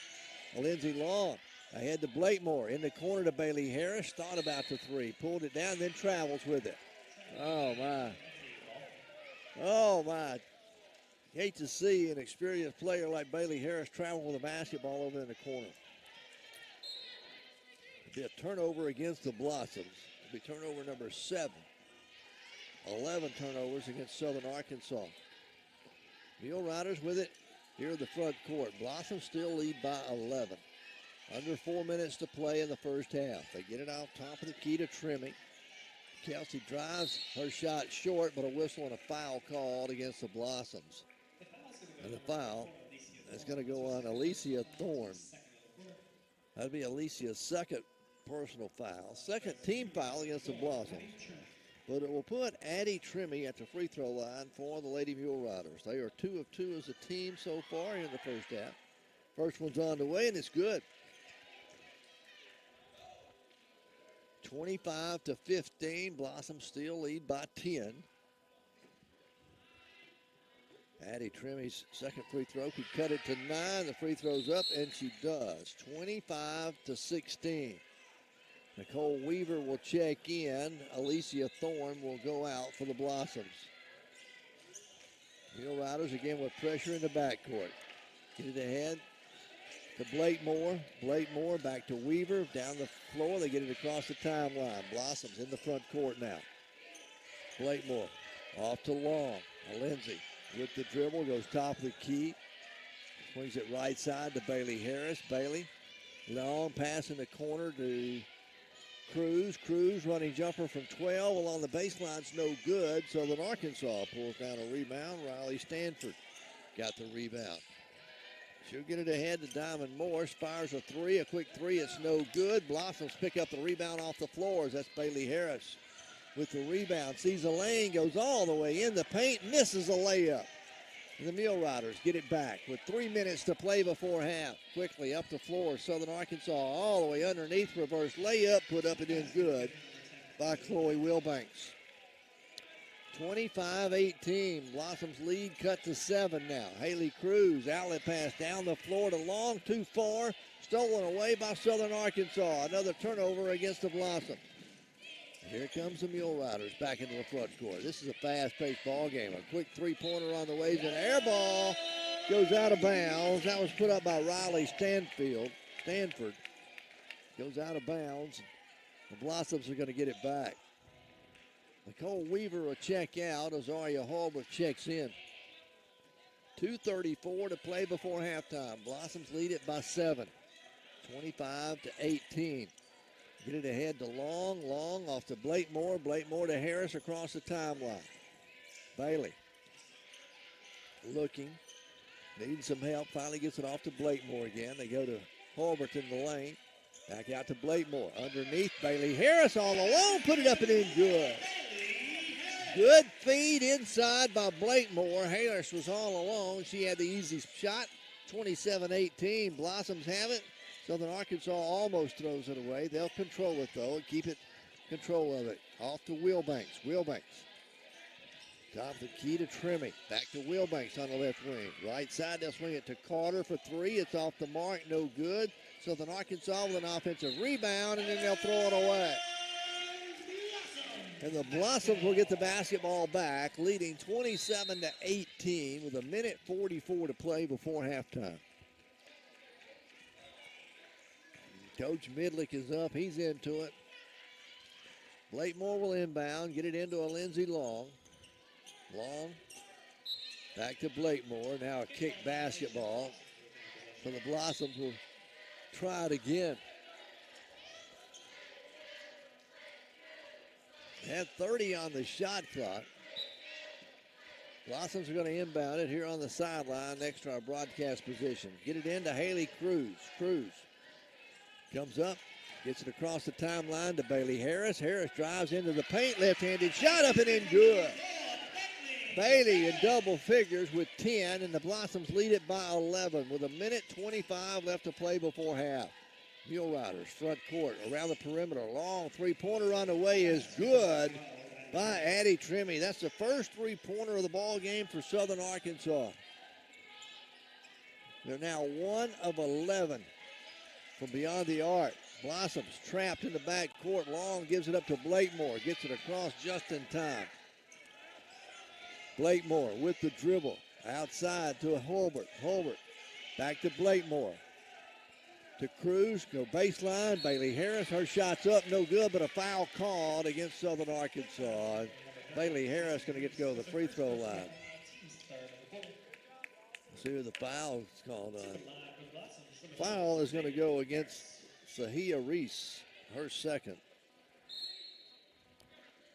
Lindsey Long ahead to Blakemore. In the corner to Bailey Harris. Thought about the 3. Pulled it down, then travels with it. Oh, my. Oh, my. Hate to see an experienced player like Bailey Harris travel with a basketball over in the corner. It'll be a turnover against the Blossoms. It'll be turnover number 7. 11 turnovers against Southern Arkansas. Mule Riders with it here in the front court. Blossoms still lead by 11. Under 4 minutes to play in the first half. They get it off top of the key to Trimmy. Kelsey drives her shot short, but a whistle and a foul called against the Blossoms. And the foul is going to go on Alicia Thorne. That'd be Alicia's second personal foul. Second team foul against the Blossoms. But it will put Addie Trimmy at the free throw line for the Lady Mule Riders. They are 2 of 2 as a team so far in the first half. First one's on the way, and it's good. 25-15. Blossoms still lead by 10. Addie Trimmy's second free throw could cut it to 9. The free throw's up, and she does. 25-16. Nicole Weaver will check in. Alicia Thorne will go out for the Blossoms. Mule Riders again with pressure in the backcourt. Get it ahead to Blakemore. Blakemore back to Weaver. Down the floor, they get it across the timeline. Blossoms in the front court now. Blakemore off to Long. Lindsey with the dribble, goes top of the key. Swings it right side to Bailey Harris. Bailey, long pass in the corner to Cruz. Cruz running jumper from 12 along the baseline's no good. Southern Arkansas pulls down a rebound. Riley Stanford got the rebound. She'll get it ahead to Diamond Morse. Fires a 3, a quick 3. It's no good. Blossoms pick up the rebound off the floors. That's Bailey Harris with the rebound. Sees a lane, goes all the way in the paint, misses a layup. And the Mule Riders get it back with 3 minutes to play before half. Quickly up the floor, Southern Arkansas all the way underneath. Reverse layup, put up and in good by Chloe Wilbanks. 25-18. Blossoms lead cut to 7 now. Haley Cruz, outlet pass down the floor to Long, too far. Stolen away by Southern Arkansas. Another turnover against the Blossoms. Here comes the Mule Riders back into the front court. This is a fast-paced ball game. A quick three-pointer on the way. An air ball goes out of bounds. That was put up by Riley Stanford. Goes out of bounds. The Blossoms are going to get it back. Nicole Weaver will check out. Azaria Holbert checks in. 2:34 to play before halftime. Blossoms lead it by 7. 25-18. Get it ahead to Long. Long off to Blakemore. Blakemore to Harris across the timeline. Bailey looking, needing some help. Finally gets it off to Blakemore again. They go to Hulbert in the lane. Back out to Blakemore. Underneath, Bailey Harris all alone. Put it up and in good. Good feed inside by Blakemore. Harris was all alone. She had the easy shot. 27-18. Blossoms have it. Southern Arkansas almost throws it away. They'll control it, though, and keep it control of it. Off to Wilbanks. Wilbanks. Top the key to Trimmy. Back to Wilbanks on the left wing. Right side, they'll swing it to Carter for three. It's off the mark. No good. Southern Arkansas with an offensive rebound, and then they'll throw it away. And the Blossoms will get the basketball back, leading 27-18 with 1:44 to play before halftime. Coach Midlick is up. He's into it. Blakemore will inbound, get it into a Lindsey Long. Long back to Blakemore. Now a kick basketball. So the Blossoms will try it again. They have 30 on the shot clock. Blossoms are going to inbound it here on the sideline next to our broadcast position. Get it into Haley Cruz. Cruz comes up, gets it across the timeline to Bailey Harris. Harris drives into the paint, left-handed shot up and in good. Bailey in double figures with 10, and the Blossoms lead it by 11 with 1:25 left to play before half. Mule Riders, front court, around the perimeter. Long three-pointer on the way is good by Addie Trimmy. That's the first three-pointer of the ball game for Southern Arkansas. They're now 1 of 11 from beyond the arc. Blossoms trapped in the back court. Long gives it up to Blakemore. Gets it across just in time. Blakemore with the dribble. Outside to Hulbert. Hulbert back to Blakemore. To Cruz, go baseline. Bailey Harris, her shot's up, no good, but a foul called against Southern Arkansas. Bailey Harris going to get to go to the free throw line. Let's see who the foul is called on. Foul is going to go against 𝗗𝗜𝗦𝗖𝗟𝗔𝗜𝗠𝗘𝗥, her second.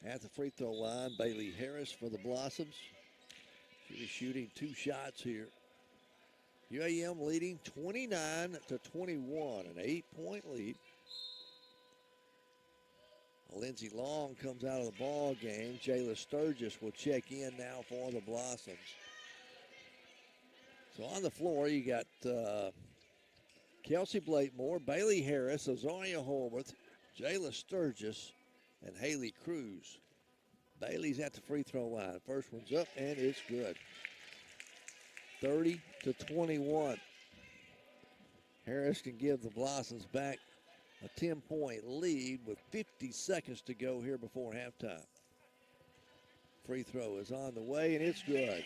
At the free throw line, Bailey Harris for the Blossoms. She is shooting 2 shots here. UAM leading 29-21, an 8-point lead. Lindsey Long comes out of the ball game. 𝗟𝗟𝗏 will check in now for the Blossoms. So on the floor, you got Kelsey Blakemore, Bailey Harris, Azaria Holworth, 𝗟𝗟𝗏, and Haley Cruz. Bailey's at the free throw line. First one's up, and it's good. 30-21. Harris can give the Blossoms back a 10-point lead with 50 seconds to go here before halftime. Free throw is on the way, and it's good.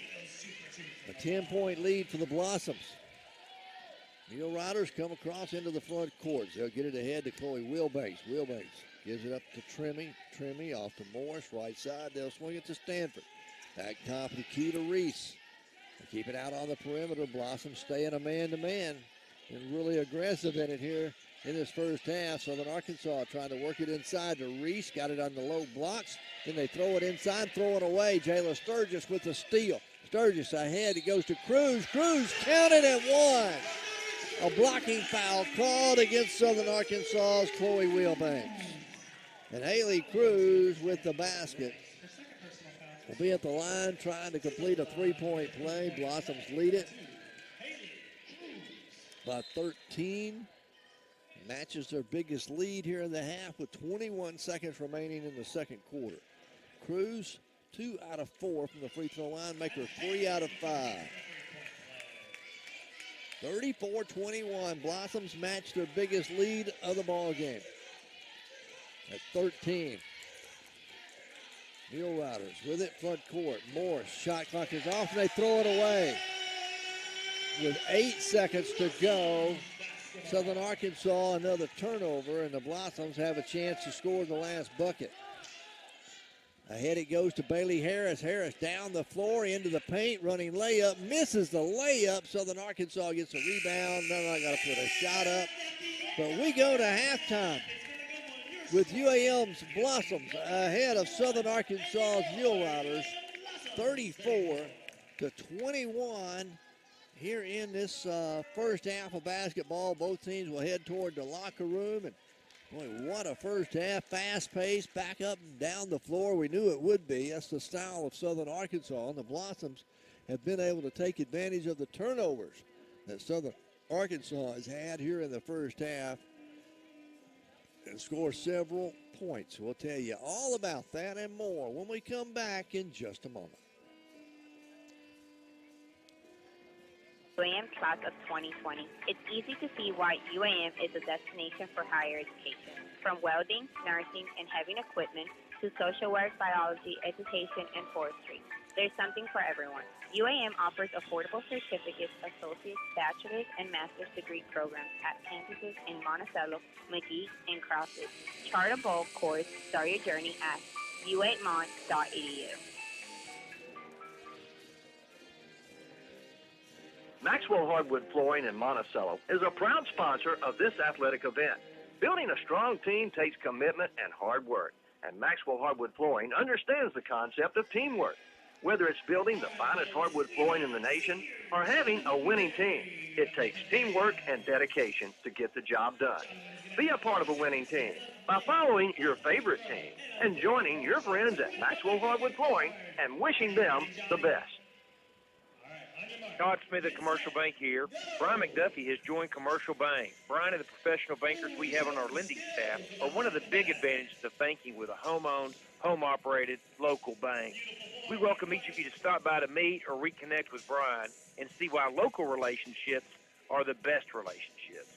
A 10-point lead for the Blossoms. Mule Riders come across into the front court. They'll get it ahead to Chloe Wilbanks. Wilbanks gives it up to Trimmy. Trimmy off to Morris, right side. They'll swing it to Stanford. Back top of the key to Reese. They keep it out on the perimeter. Blossoms staying a man-to-man and really aggressive in it here in this first half. Southern Arkansas trying to work it inside to Reese. Got it on the low blocks. Then they throw it inside, throw it away. 𝗟𝗟𝗏 with the steal. Sturgis ahead. It goes to Cruz. Cruz counted at 1. A blocking foul called against Southern Arkansas's Chloe Wilbanks. And Haley Cruz with the basket will be at the line trying to complete a 3-point play. Blossoms lead it by 13. Matches their biggest lead here in the half with 21 seconds remaining in the second quarter. Cruz, 2 out of 4 from the free throw line, make her 3 out of 5. 34-21. Blossoms match their biggest lead of the ball game at 13. Mule Riders with it, front court. Morris, shot clock is off, and they throw it away. With 8 seconds to go, Southern Arkansas another turnover, and the Blossoms have a chance to score the last bucket. Ahead it goes to Bailey Harris. Harris down the floor into the paint, running layup, misses the layup. Southern Arkansas gets a rebound. No, I got to put a shot up. But we go to halftime with UAM's Blossoms ahead of Southern Arkansas's Mule Riders, 34 to 21 here in this first half of basketball. Both teams will head toward the locker room. And boy, what a first half. Fast-paced, back up and down the floor. We knew it would be. That's the style of Southern Arkansas. And the Blossoms have been able to take advantage of the turnovers that Southern Arkansas has had here in the first half and score several points. We'll tell you all about that and more when we come back in just a moment. UAM class of 2020. It's easy to see why UAM is a destination for higher education. From welding, nursing, and heavy equipment to social work, biology, education, and forestry. There's something for everyone. UAM offers affordable certificates, associate's, bachelor's, and master's degree programs at campuses in Monticello, McGee, and Crossett. Chart a bold course. Start your journey at u8mont.edu. Maxwell Hardwood Flooring in Monticello is a proud sponsor of this athletic event. Building a strong team takes commitment and hard work, and Maxwell Hardwood Flooring understands the concept of teamwork. Whether it's building the finest hardwood flooring in the nation or having a winning team, it takes teamwork and dedication to get the job done. Be a part of a winning team by following your favorite team and joining your friends at Maxwell Hardwood Flooring and wishing them the best. Todd Smith at Commercial Bank here. Brian McDuffie has joined Commercial Bank. Brian and the professional bankers we have on our lending staff are one of the big advantages of banking with a home-owned, home-operated, local bank. We welcome each of you to stop by to meet or reconnect with Brian and see why local relationships are the best relationships.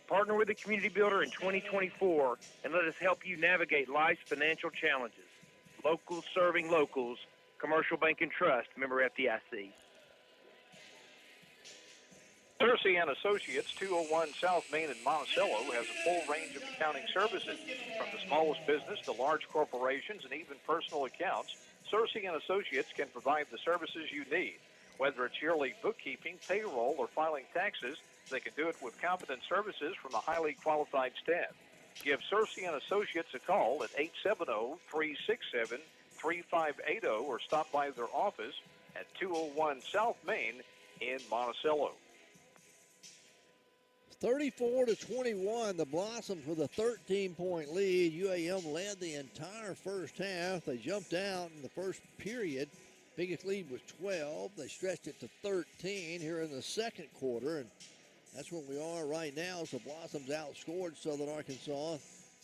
Partner with the community builder in 2024 and let us help you navigate life's financial challenges. Locals serving locals. Commercial Bank and Trust, member FDIC. 𝗗𝗜𝗦𝗖𝗟𝗔𝗜𝗠𝗘𝗥, Associates, 201 South Main in Monticello, has a full range of accounting services. From the smallest business to large corporations and even personal accounts, 𝗗𝗜𝗦𝗖𝗟𝗔𝗜𝗠𝗘𝗥 can provide the services you need. Whether it's yearly bookkeeping, payroll, or filing taxes, they can do it with competent services from a highly qualified staff. Give 𝗗𝗜𝗦𝗖𝗟𝗔𝗜𝗠𝗘𝗥 a call at 870-367-3580 or stop by their office at 201 South Main in Monticello. 34-21, the Blossoms with a 13-point lead. UAM led the entire first half. They jumped out in the first period. Biggest lead was 12. They stretched it to 13 here in the second quarter, and that's where we are right now as the Blossoms outscored Southern Arkansas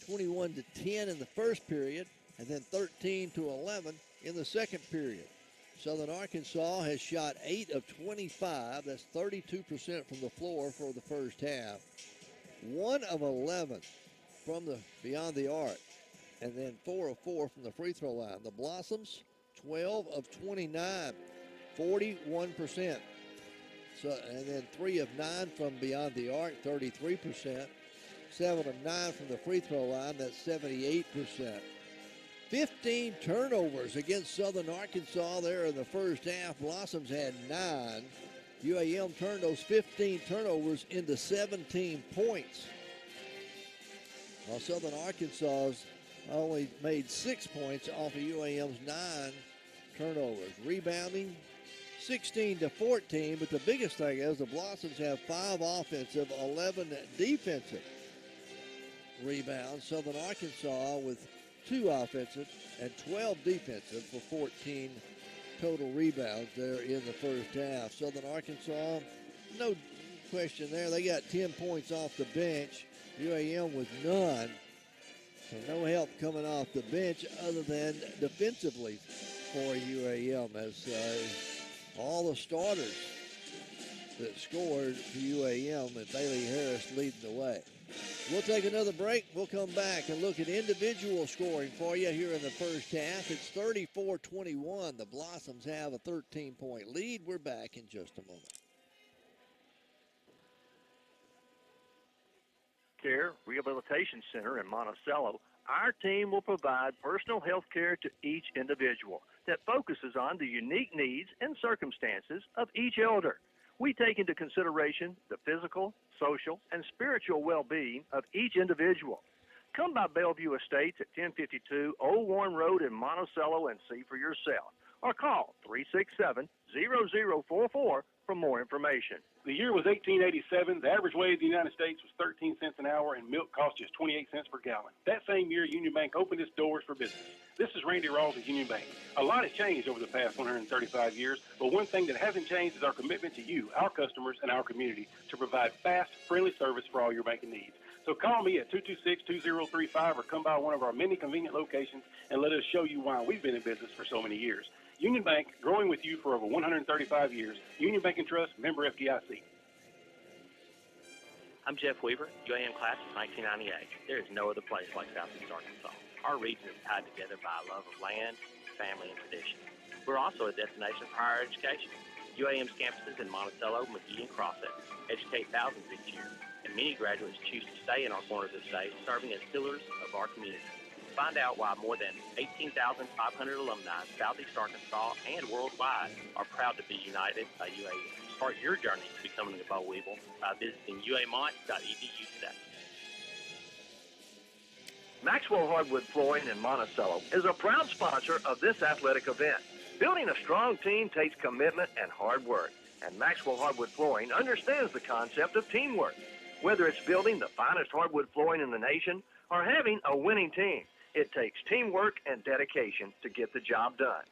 21-10 in the first period and then 13-11 in the second period. Southern Arkansas has shot 8 of 25. That's 32% from the floor for the first half. 1 of 11 from the beyond the arc, and then 4 of 4 from the free throw line. The Blossoms, 12 of 29, 41%. So, and then 3 of 9 from beyond the arc, 33%. 7 of 9 from the free throw line, that's 78%. 15 turnovers against Southern Arkansas there in the first half. Blossoms had 9. UAM turned those 15 turnovers into 17 points. While Southern Arkansas's only made 6 points off of UAM's 9 turnovers. Rebounding 16-14, but the biggest thing is the Blossoms have 5 offensive, 11 defensive rebounds. Southern Arkansas with 2 offensive and 12 defensive for 14 total rebounds there in the first half. Southern Arkansas, no question there. They got 10 points off the bench. UAM with none. So no help coming off the bench other than defensively for UAM as all the starters that scored for UAM and Bailey Harris leading the way. We'll take another break. We'll come back and look at individual scoring for you here in the first half. It's 34-21. The Blossoms have a 13-point lead. We're back in just a moment. Care Rehabilitation Center in Monticello, our team will provide personal health care to each individual that focuses on the unique needs and circumstances of each elder. We take into consideration the physical, social, and spiritual well-being of each individual. Come by Bellevue Estates at 1052 Old Warren Road in Monticello and see for yourself. Or call 367-0044 for more information. The year was 1887. The average wage in the United States was 13 cents an hour, and milk cost just 28 cents per gallon. That same year, Union Bank opened its doors for business. This is Randy Rawls at Union Bank. A lot has changed over the past 135 years, but one thing that hasn't changed is our commitment to you, our customers, and our community to provide fast, friendly service for all your banking needs. So call me at 226-2035 or come by one of our many convenient locations and let us show you why we've been in business for so many years. Union Bank, growing with you for over 135 years. Union Bank and Trust, member FDIC. I'm Jeff Weaver, UAM class of 1998. There is no other place like Southeast Arkansas. Our region is tied together by a love of land, family, and tradition. We're also a destination for higher education. UAM's campuses in Monticello, McGee, and Crossett educate thousands each year, and many graduates choose to stay in our corner of the state, serving as pillars of our community. Find out why more than 18,500 alumni in Southeast Arkansas and worldwide are proud to be united by UAM. Start your journey to becoming a Bo Weevil by visiting uamont.edu today. Maxwell Hardwood Flooring in Monticello is a proud sponsor of this athletic event. Building a strong team takes commitment and hard work, and Maxwell Hardwood Flooring understands the concept of teamwork. Whether it's building the finest hardwood flooring in the nation or having a winning team, it takes teamwork and dedication to get the job done.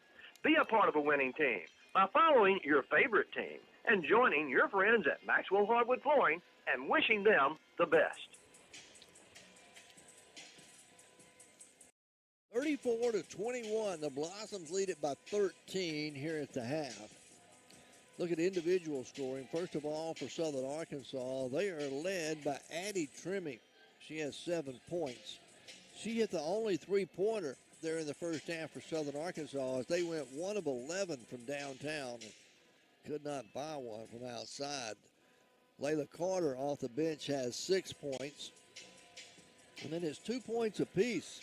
Be a part of a winning team by following your favorite team and joining your friends at Maxwell Hardwood Flooring and wishing them the best. 34-21, the Blossoms lead it by 13 here at the half. Look at individual scoring. First of all, for Southern Arkansas, they are led by Addie Trimming. She has 7 points. She hit the only three-pointer there in the first half for Southern Arkansas as they went 1 of 11 from downtown and could not buy one from outside. Layla Carter off the bench has 6 points. And then it's 2 points apiece.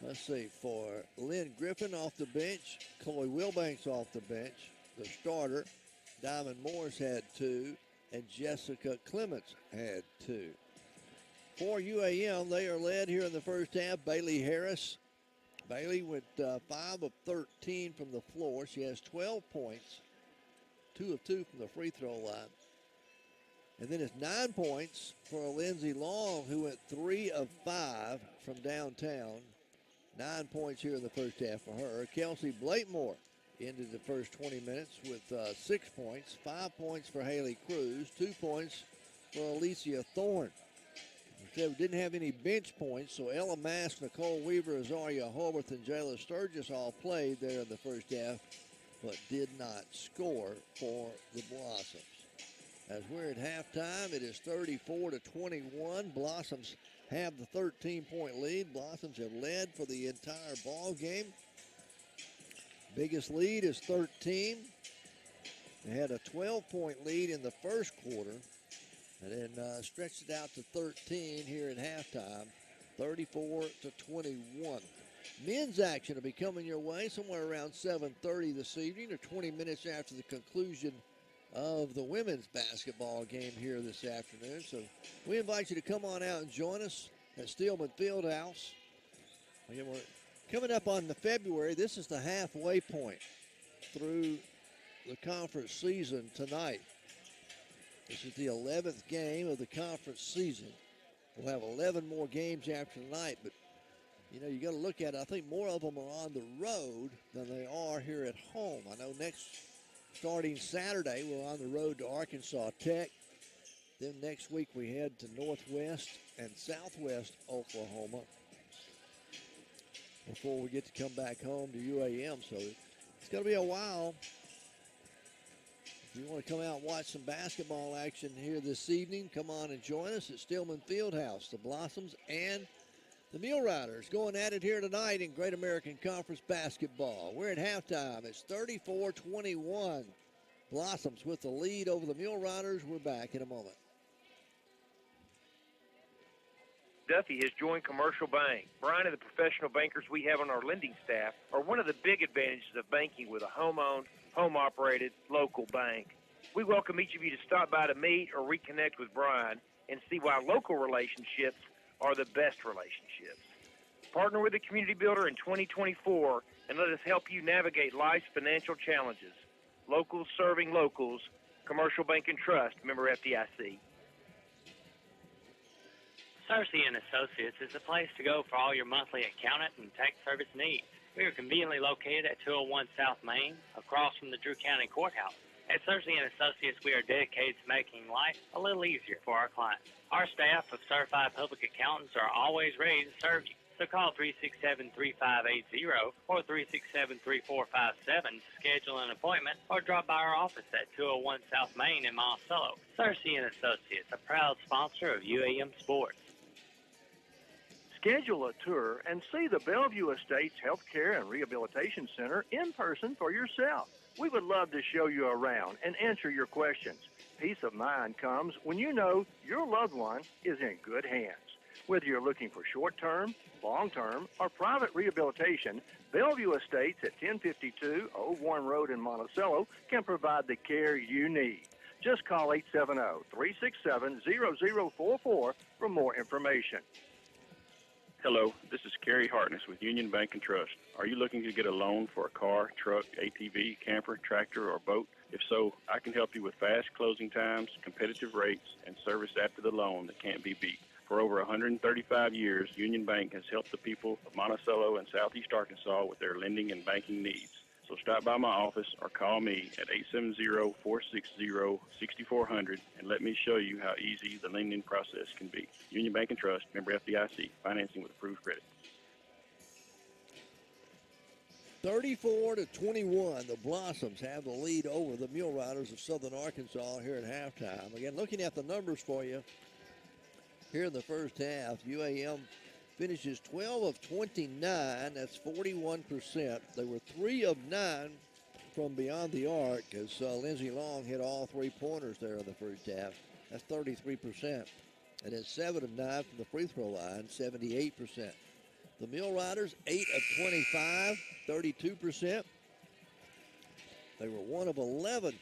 Let's see, for Lynn Griffin off the bench, Chloe Wilbanks off the bench. The starter, Diamond Morris, had 2, and Jessica Clements had 2. For UAM, they are led here in the first half. Bailey Harris. Bailey went 5 of 13 from the floor. She has 12 points, 2 of 2 from the free throw line. And then it's 9 points for Lindsey Long, who went 3 of 5 from downtown. 9 points here in the first half for her. Kelsey Blatemore ended the first 20 minutes with 6 points. 5 points for Haley Cruz. 2 points for Alicia Thorne. We didn't have any bench points, so Ella Mask, Nicole Weaver, Azaria Horwath, and Jayla Sturgis all played there in the first half, but did not score for the Blossoms. As we're at halftime, it is 34-21. Blossoms have the 13-point lead. Blossoms have led for the entire ball game. Biggest lead is 13. They had a 12-point lead in the first quarter, and then stretched it out to 13 here at halftime, 34-21. Men's action will be coming your way somewhere around 7:30 this evening, or 20 minutes after the conclusion of the women's basketball game here this afternoon. So we invite you to come on out and join us at Steelman Fieldhouse. Again, we're coming up on the February. This is the halfway point through the conference season tonight. This is the 11th game of the conference season. We'll have 11 more games after tonight, but you know, you got to look at it. I think more of them are on the road than they are here at home. I know starting Saturday, we're on the road to Arkansas Tech. Then next week we head to Northwest and Southwest Oklahoma before we get to come back home to UAM. So it's going to be a while. If you want to come out and watch some basketball action here this evening, come on and join us at Stillman Fieldhouse. The Blossoms and the Mule Riders going at it here tonight in Great American Conference basketball. We're at halftime. It's 34-21. Blossoms with the lead over the Mule Riders. We're back in a moment. Duffy has joined Commercial Bank. Brian and the professional bankers we have on our lending staff are one of the big advantages of banking with a home-owned, home-operated, local bank. We welcome each of you to stop by to meet or reconnect with Brian and see why local relationships are the best relationships. Partner with the community builder in 2024 and let us help you navigate life's financial challenges. Locals serving locals. Commercial Bank and Trust, member FDIC. 𝗟𝗟𝗦𝗟𝗠𝗘𝗥 and Associates is the place to go for all your monthly accountant and tax service needs. We are conveniently located at 201 South Main, across from the Drew County Courthouse. At 𝗟𝗟𝗦𝗟𝗠𝗘𝗥 and Associates, we are dedicated to making life a little easier for our clients. Our staff of certified public accountants are always ready to serve you. So call 367-3580 or 367-3457 to schedule an appointment or drop by our office at 201 South Main in Monticello. 𝗟𝗟𝗦𝗟𝗠𝗘𝗥 and Associates, a proud sponsor of UAM Sports. Schedule a tour and see the Bellevue Estates Healthcare and Rehabilitation Center in person for yourself. We would love to show you around and answer your questions. Peace of mind comes when you know your loved one is in good hands. Whether you're looking for short-term, long-term, or private rehabilitation, Bellevue Estates at 1052 Old Warren Road in Monticello can provide the care you need. Just call 870-367-0044 for more information. Hello, this is 𝗗𝗜𝗦𝗖𝗟𝗔𝗜𝗠𝗘𝗥 with Union Bank and Trust. Are you looking to get a loan for a car, truck, ATV, camper, tractor, or boat? If so, I can help you with fast closing times, competitive rates, and service after the loan that can't be beat. For over 135 years, Union Bank has helped the people of Monticello and Southeast Arkansas with their lending and banking needs. So stop by my office or call me at 870-460-6400 and let me show you how easy the lending process can be. Union Bank and Trust, member FDIC, financing with approved credit. 34-21, the Blossoms have the lead over the Mule Riders of Southern Arkansas here at halftime. Again, looking at the numbers for you here in the first half, UAM finishes 12 of 29. That's 41%. They were 3 of 9 from beyond the arc as Lindsey Long hit all three-pointers there in the first half. That's 33%. And then 7 of 9 from the free throw line, 78%. The Mule Riders, 8 of 25, 32%. They were 1 of 11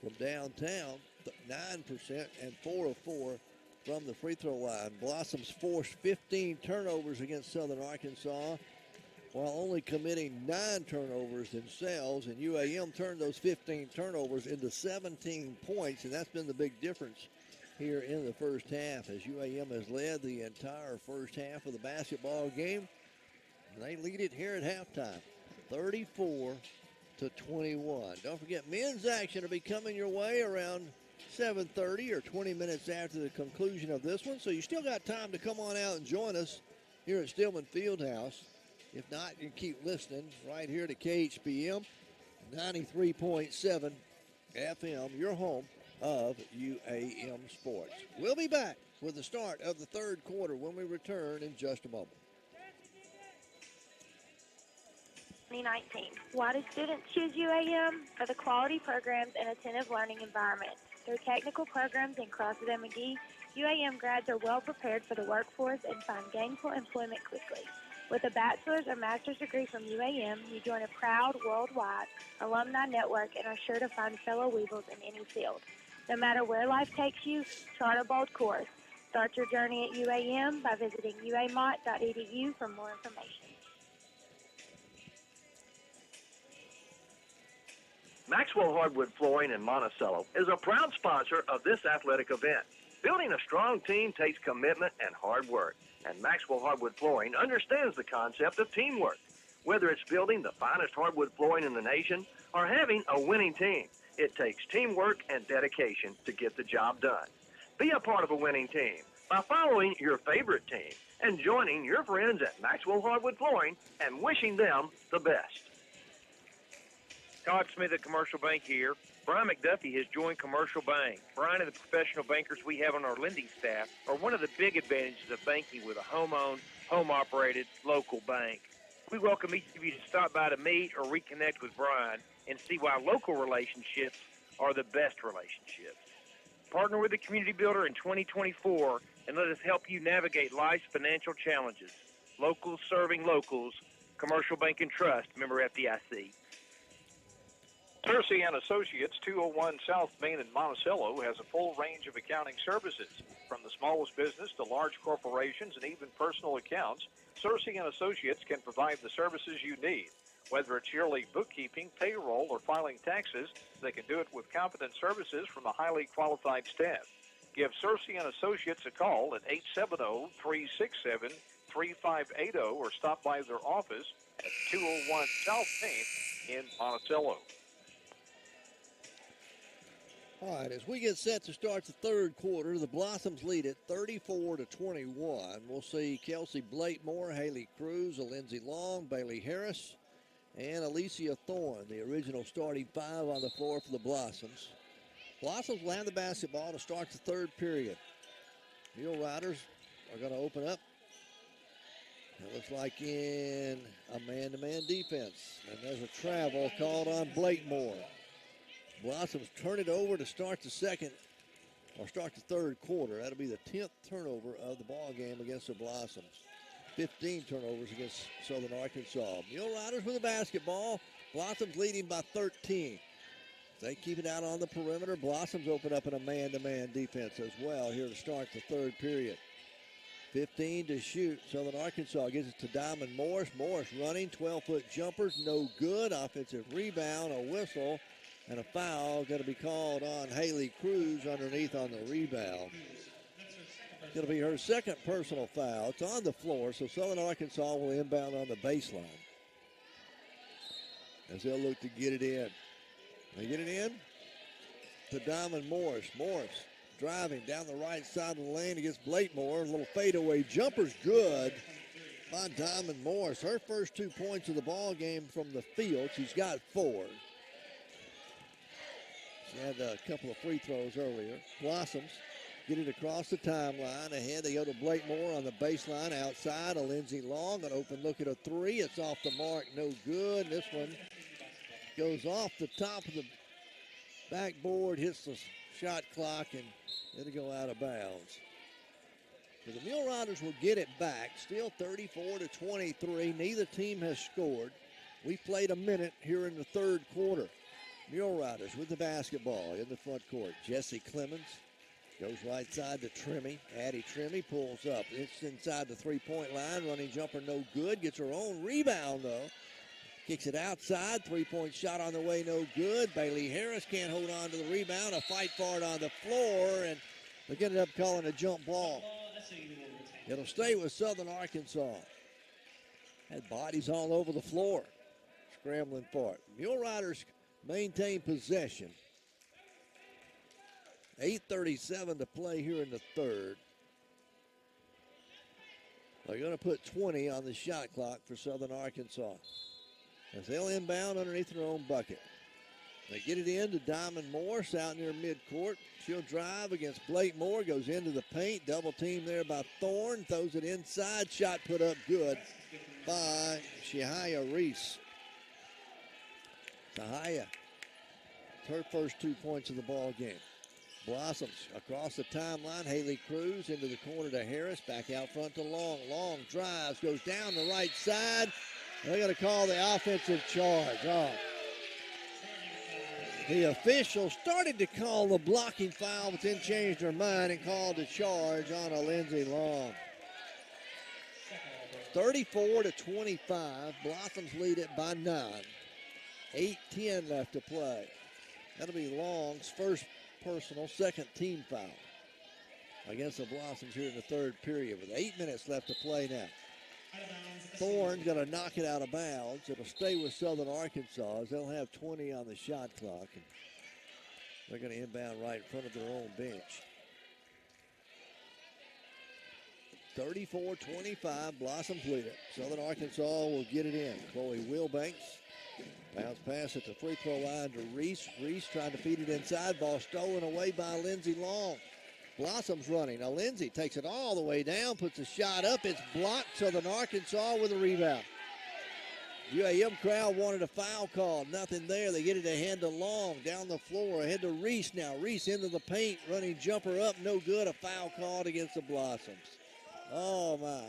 from downtown, 9%, and 4 of 4 from the free throw line. Blossoms forced 15 turnovers against Southern Arkansas while only committing 9 turnovers themselves, and UAM turned those 15 turnovers into 17 points, and that's been the big difference here in the first half as UAM has led the entire first half of the basketball game. And they lead it here at halftime, 34-21. Don't forget, men's action will be coming your way around 7:30 or 20 minutes after the conclusion of this one. So you still got time to come on out and join us here at Stillman Fieldhouse. If not, you can keep listening right here to KHPM 93.7 FM, your home of UAM Sports. We'll be back with the start of the third quarter when we return in just a moment. 2019. Why do students choose UAM? For the quality programs and attentive learning environment. Through technical programs in Crossett and McGee, UAM grads are well prepared for the workforce and find gainful employment quickly. With a bachelor's or master's degree from UAM, you join a proud worldwide alumni network and are sure to find fellow Weevils in any field. No matter where life takes you, chart a bold course. Start your journey at UAM by visiting uamont.edu for more information. Maxwell Hardwood Flooring in Monticello is a proud sponsor of this athletic event. Building a strong team takes commitment and hard work, and Maxwell Hardwood Flooring understands the concept of teamwork. Whether it's building the finest hardwood flooring in the nation or having a winning team, it takes teamwork and dedication to get the job done. Be a part of a winning team by following your favorite team and joining your friends at Maxwell Hardwood Flooring and wishing them the best. Todd Smith at Commercial Bank here. Brian McDuffie has joined Commercial Bank. Brian and the professional bankers we have on our lending staff are one of the big advantages of banking with a home-owned, home-operated, local bank. We welcome each of you to stop by to meet or reconnect with Brian and see why local relationships are the best relationships. Partner with the community builder in 2024 and let us help you navigate life's financial challenges. Locals serving locals. Commercial Bank and Trust, member FDIC. 𝗗𝗜𝗦 and Associates, 201 South Main in Monticello, has a full range of accounting services. From the smallest business to large corporations and even personal accounts, 𝗗𝗜𝗦 and Associates can provide the services you need. Whether it's yearly bookkeeping, payroll, or filing taxes, they can do it with competent services from a highly qualified staff. Give 𝗗𝗜𝗦 and Associates a call at 870-367-3580 or stop by their office at 201 South Main in Monticello. All right, as we get set to start the third quarter, the Blossoms lead at 34-21. We'll see Kelsey Blatemore, Haley Cruz, Lindsey Long, Bailey Harris, and Alicia Thorne, the original starting five on the floor for the Blossoms. Blossoms will have the basketball to start the third period. Mule Riders are going to open up. It looks like in a man-to-man defense. And there's a travel called on Blatemore. Blossoms turn it over to start the third quarter. That'll be the 10th turnover of the ball game against the Blossoms. 15 turnovers against Southern Arkansas. Mule Riders with the basketball. Blossoms leading by 13. They keep it out on the perimeter. Blossoms open up in a man-to-man defense as well here to start the third period. 15 to shoot. Southern Arkansas gives it to Diamond Morris. Morris running, 12-foot jumpers, no good. Offensive rebound, a whistle, and a foul going to be called on Haley Cruz underneath on the rebound. It's going to be her second personal foul. It's on the floor, so Southern Arkansas will inbound on the baseline as they'll look to get it in. They get it in to Diamond Morris. Morris driving down the right side of the lane against Blatemore. A little fadeaway jumper's good by Diamond Morris. Her first 2 points of the ball game from the field. She's got 4. She had a couple of free throws earlier. Blossoms get it across the timeline. Ahead they go to Blatemore on the baseline. Outside, a Lindsey Long. An open look at a three. It's off the mark. No good. This one goes off the top of the backboard, hits the shot clock, and it'll go out of bounds. So the Mule Riders will get it back. Still 34-23. Neither team has scored. We've played a minute here in the third quarter. Mule Riders with the basketball in the front court. Jesse Clemens goes right side to Trimmy. Addie Trimmy pulls up. It's inside the three-point line. Running jumper no good. Gets her own rebound, though. Kicks it outside. Three-point shot on the way, no good. Bailey Harris can't hold on to the rebound. A fight for it on the floor, and they ended up calling a jump ball. It'll stay with Southern Arkansas. Had bodies all over the floor, scrambling for it. Mule Riders maintain possession. 8:37 to play here in the third. They're going to put 20 on the shot clock for Southern Arkansas, as they'll inbound underneath their own bucket. They get it in to Diamond Morris out near midcourt. She'll drive against Blatemore, goes into the paint. Double team there by Thorne, throws it inside. Shot put up good by 𝗗𝗜𝗦 Reese. 𝗗𝗜𝗦, her first 2 points of the ball game. Blossoms across the timeline. Haley Cruz into the corner to Harris. Back out front to Long. Long drives, goes down the right side. They're going to call the offensive charge. The officials started to call the blocking foul, but then changed their mind and called the charge on a Lindsey Long. 34-25. Blossoms lead it by 9. 8:10 left to play. That'll be Long's first personal, second team foul against the Blossoms here in the third period with 8 minutes left to play now. Thorne's going to knock it out of bounds. It'll stay with Southern Arkansas as they'll have 20 on the shot clock. And they're going to inbound right in front of their own bench. 34-25, Blossoms lead it. Southern Arkansas will get it in. Chloe Wilbanks. Bounce pass at the free throw line to Reese. Reese trying to feed it inside. Ball stolen away by Lindsey Long. Blossoms running. Now Lindsey takes it all the way down, puts a shot up. It's blocked. Southern Arkansas with a rebound. UAM crowd wanted a foul call. Nothing there. They get it ahead to Long. Down the floor. Ahead to Reese now. Reese into the paint. Running jumper up. No good. A foul called against the Blossoms. Oh, my.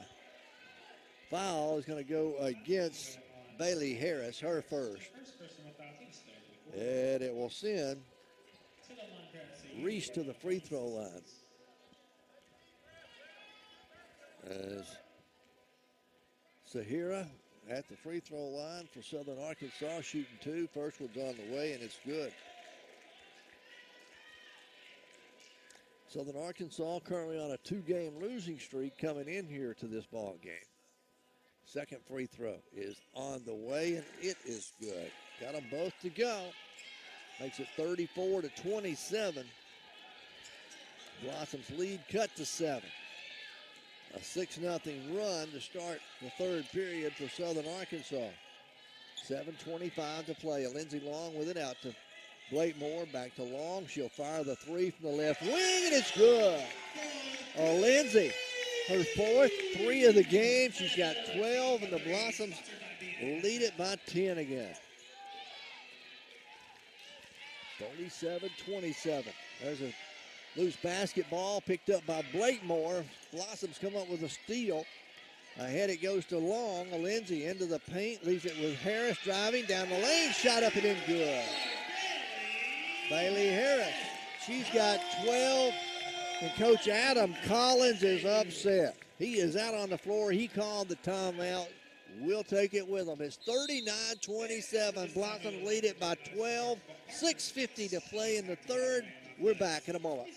Foul is going to go against Bailey Harris, her first. And it will send Reese to the free throw line. As 𝗗𝗜𝗦 at the free throw line for Southern Arkansas, shooting 2. First one's on the way, and it's good. Southern Arkansas currently on a 2-game losing streak coming in here to this ball game. Second free throw is on the way, and it is good. Got them both to go. Makes it 34-27. Blossoms lead cut to 7. A 6-0 run to start the third period for Southern Arkansas. 7:25 to play. Lindsey Long with it out to Blakemore. Back to Long. She'll fire the 3 from the left wing, and it's good. Lindsey, her 4th 3 of the game. She's got 12, and the Blossoms lead it by 10 again. 37-27. There's a loose basketball picked up by Blakemore. Blossoms come up with a steal. Ahead it goes to Long. Lindsey into the paint. Leaves it with Harris driving down the lane. Shot up and in good. Bailey Harris. She's got 12. And Coach Adam Collins is upset. He is out on the floor. He called the timeout. We'll take it with him. It's 39-27. Blossoms lead it by 12. 6:50 to play in the third. We're back in a moment.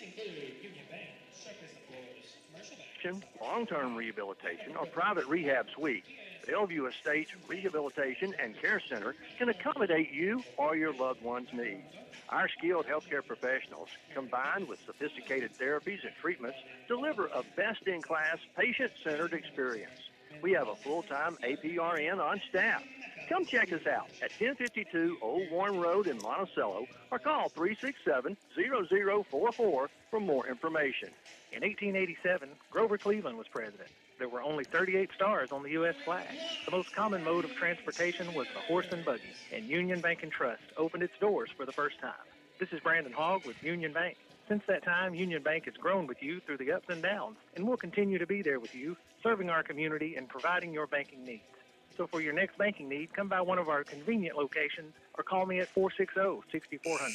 Long-term rehabilitation or private rehab suite. Bellevue Estates Rehabilitation and Care Center can accommodate you or your loved one's needs. Our skilled healthcare professionals, combined with sophisticated therapies and treatments, deliver a best-in-class, patient-centered experience. We have a full-time APRN on staff. Come check us out at 1052 Old Warren Road in Monticello or call 367-0044 for more information. In 1887, Grover Cleveland was president. There were only 38 stars on the U.S. flag. The most common mode of transportation was the horse and buggy, and Union Bank and Trust opened its doors for the first time. This is Brandon Hogg with Union Bank. Since that time, Union Bank has grown with you through the ups and downs, and will continue to be there with you, serving our community and providing your banking needs. So for your next banking need, come by one of our convenient locations or call me at 460-6400.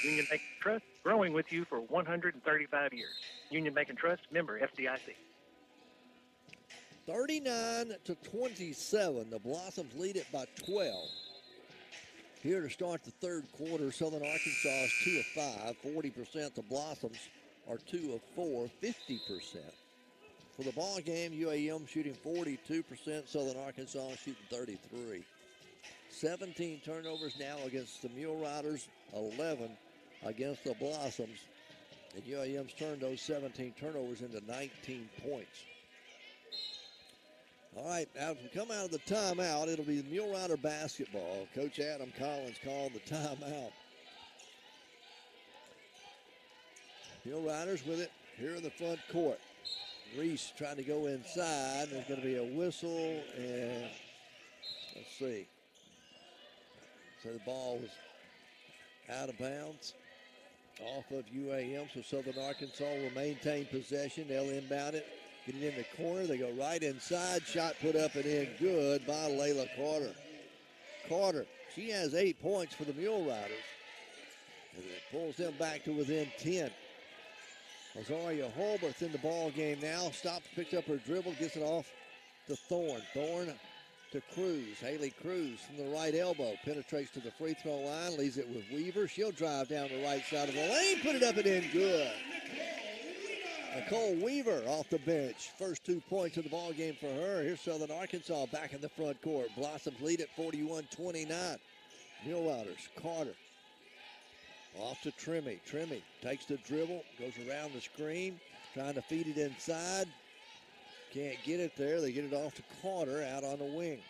Union Bank and Trust, growing with you for 135 years. Union Bank and Trust, member FDIC. 39-27. The Blossoms lead it by 12. Here to start the third quarter, Southern Arkansas is 2 of 5, 40%. The Blossoms are 2 of 4, 50%. For the ball game, UAM shooting 42%, Southern Arkansas shooting 33%. 17 turnovers now against the Mule Riders, 11 against the Blossoms. And UAM's turned those 17 turnovers into 19 points. All right, as we come out of the timeout, it'll be Mule Rider basketball. Coach Adam Collins called the timeout. Mule Riders with it here in the front court. Reese trying to go inside. There's going to be a whistle, and let's see. So the ball was out of bounds off of UAM, so Southern Arkansas will maintain possession. They'll inbound it, get it in the corner. They go right inside. Shot put up and in good by Layla Carter. Carter, she has 8 points for the Mule Riders. And it pulls them back to within 10. Azaria Holberth in the ball game now. Stops, picks up her dribble, gets it off to Thorne. Thorne to Cruz. Haley Cruz from the right elbow. Penetrates to the free throw line. Leaves it with Weaver. She'll drive down the right side of the lane. Put it up and in good. Nicole Weaver off the bench. First 2 points of the ball game for her. Here's Southern Arkansas back in the front court. Blossoms lead at 41-29. Mule Riders, Carter. Off to Trimmy. Trimmy takes the dribble, goes around the screen, trying to feed it inside. Can't get it there. They get it off to Carter out on the wing.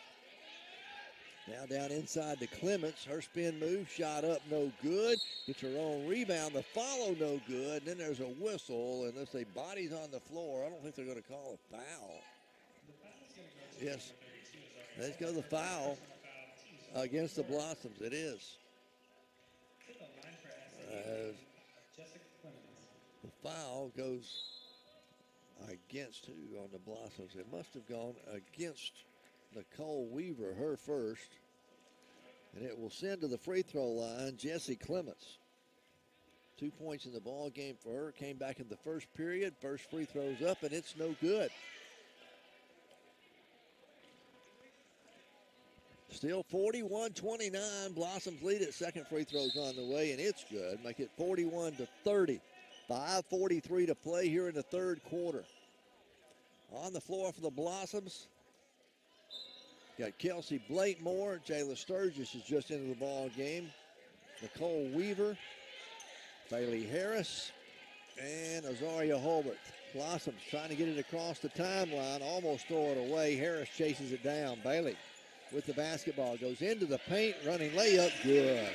Now down inside to Clements. Her spin move, shot up, no good. Gets her own rebound. The follow, no good. And then there's a whistle, and let's say bodies on the floor. I don't think they're going to call a foul. Yes, let's go the foul against the Blossoms. It is. The foul goes against who on the Blossoms? It must have gone against Nicole Weaver, her first. And it will send to the free throw line Jessie Clements. 2 points in the ball game for her. Came back in the first period. First free throw's up, and it's no good. Still 41-29. Blossoms lead it. Second free throw's on the way, and it's good. Make it 41-30. 5:43 to play here in the third quarter. On the floor for the Blossoms, got Kelsey Blatemore. Jayla Sturgis is just into the ball game. Nicole Weaver, Bailey Harris, and Azaria Holbert. Blossoms trying to get it across the timeline, almost throw it away. Harris chases it down. Bailey with the basketball, goes into the paint, running layup, good.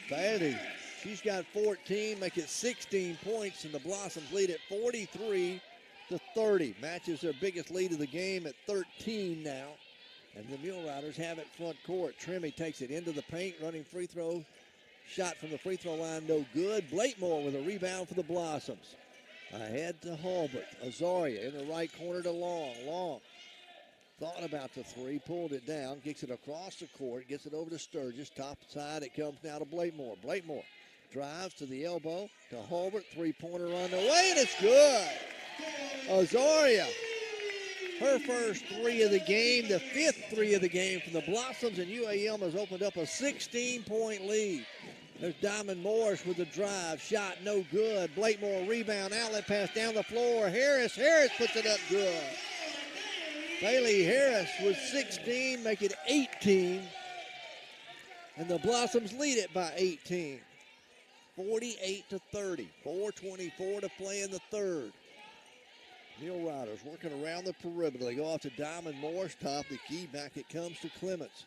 Bailey, she's got 14, make it 16 points, and the Blossoms lead at 43-30. Matches their biggest lead of the game at 13 now. And the Mule Riders have it front court. Trimmy takes it into the paint, running free throw. Shot from the free throw line, no good. Blatemore with a rebound for the Blossoms. Ahead to Holbert. Azaria in the right corner to Long. Long thought about the three, pulled it down, kicks it across the court, gets it over to Sturgis. Top side, it comes now to Blatemore. Blatemore drives to the elbow to Holbert. Three-pointer on the way, and it's good. Azaria, her first three of the game, the fifth three of the game from the Blossoms, and UAM has opened up a 16-point lead. There's Diamond Morris with the drive. Shot no good. Blatemore rebound. Outlet pass down the floor. Harris puts it up good. Bailey Harris with 16, make it 18. And the Blossoms lead it by 18. 48-30. 4:24 to play in the third. Mule Riders working around the perimeter. They go off to Diamond Morris, top the key. Back it comes to Clements.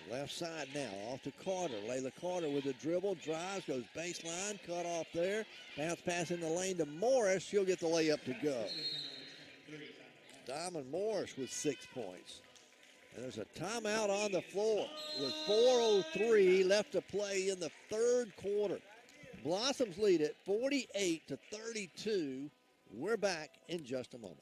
Left side now, off to Carter. Layla Carter with a dribble, drives, goes baseline, cut off there. Bounce pass in the lane to Morris. She'll get the layup to go. Diamond Morris with 6 points. And there's a timeout on the floor with 4:03 left to play in the third quarter. Blossoms lead it 48-32. We're back in just a moment.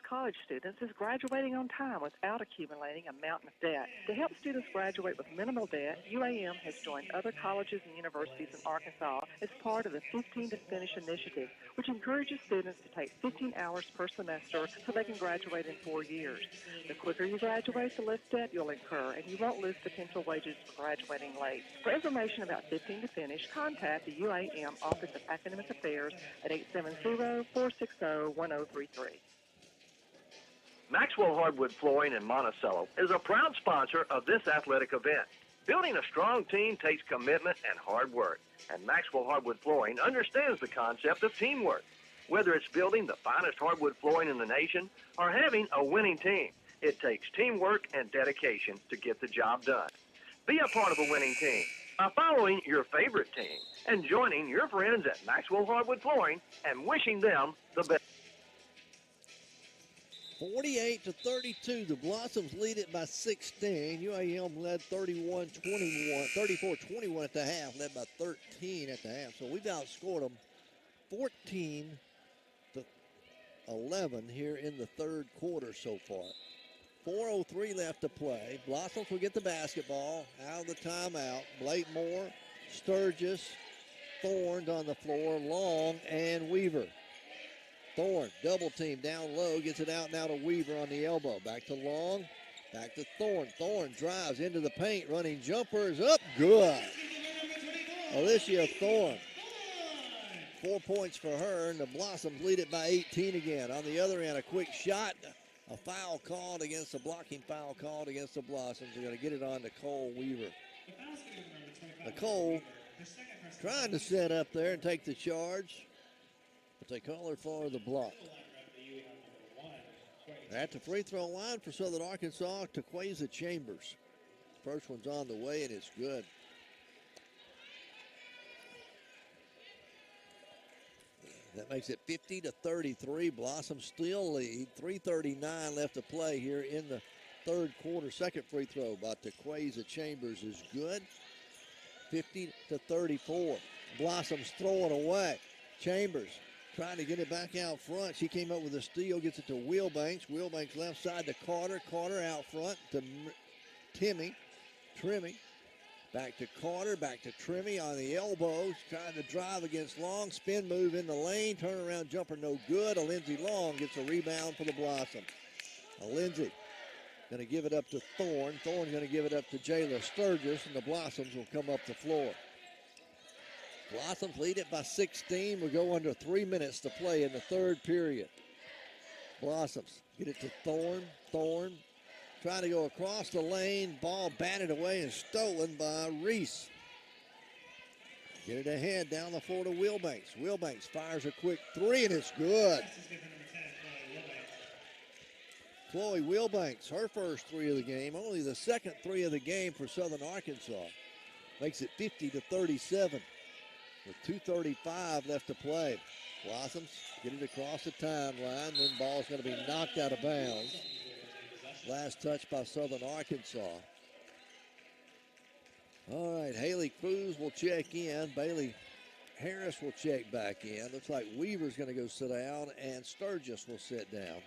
College students is graduating on time without accumulating a mountain of debt. To help students graduate with minimal debt, UAM has joined other colleges and universities in Arkansas as part of the 15 to Finish initiative, which encourages students to take 15 hours per semester so they can graduate in 4 years. The quicker you graduate, the less debt you'll incur, and you won't lose potential wages for graduating late. For information about 15 to Finish, contact the UAM Office of Academic Affairs at 870-460-1033. Maxwell Hardwood Flooring in Monticello is a proud sponsor of this athletic event. Building a strong team takes commitment and hard work, and Maxwell Hardwood Flooring understands the concept of teamwork. Whether it's building the finest hardwood flooring in the nation or having a winning team, it takes teamwork and dedication to get the job done. Be a part of a winning team by following your favorite team and joining your friends at Maxwell Hardwood Flooring and wishing them the best. 48-32, the Blossoms lead it by 16. UAM led 34-21 at the half, led by 13 at the half. So we've outscored them 14-11 here in the third quarter so far. 4:03 left to play. Blossoms will get the basketball out of the timeout. Blatemore, Sturgis, Thorns on the floor, Long, and Weaver. Thorne, double team down low, gets it out now to Weaver on the elbow. Back to Long, back to Thorne. Thorne drives into the paint, running jumper is up, good. Alicia Thorne, 4 points for her, and the Blossoms lead it by 18 again. On the other end, a quick shot, a foul called against, a blocking foul called against the Blossoms. They're going to get it on Nicole Weaver. Nicole trying to set up there and take the charge, but they call her for the block. At the free throw line for Southern Arkansas, 𝗗𝗟𝗏. First one's on the way, and it's good. That makes it 50-33. Blossoms still lead. 3:39 left to play here in the third quarter. Second free throw by 𝗗𝗟𝗏 is good. 50-34. Blossoms throwing away. Chambers trying to get it back out front. She came up with a steal, gets it to Wilbanks. Wilbanks left side to Carter. Carter out front to Trimmy. Back to Carter, back to Trimmy on the elbows, trying to drive against Long. Spin move in the lane, turnaround jumper no good. Lindsey Long gets a rebound for the Blossoms. Lindsey going to give it up to Thorne. Thorne's going to give it up to Jayla Sturgis, and the Blossoms will come up the floor. Blossoms lead it by 16. We go under 3 minutes to play in the third period. Blossoms get it to Thorne. Thorne trying to go across the lane. Ball batted away and stolen by Reese. Get it ahead down the floor to Wilbanks. Wilbanks fires a quick three, and it's good. Chloe Wilbanks, her first three of the game, only the second three of the game for Southern Arkansas. Makes it 50-37 with 2:35 left to play. Blossoms get it across the timeline, then ball's going to be knocked out of bounds. Last touch by Southern Arkansas. All right, Haley Cruz will check in. Bailey Harris will check back in. Looks like Weaver's going to go sit down, and Sturgis will sit down.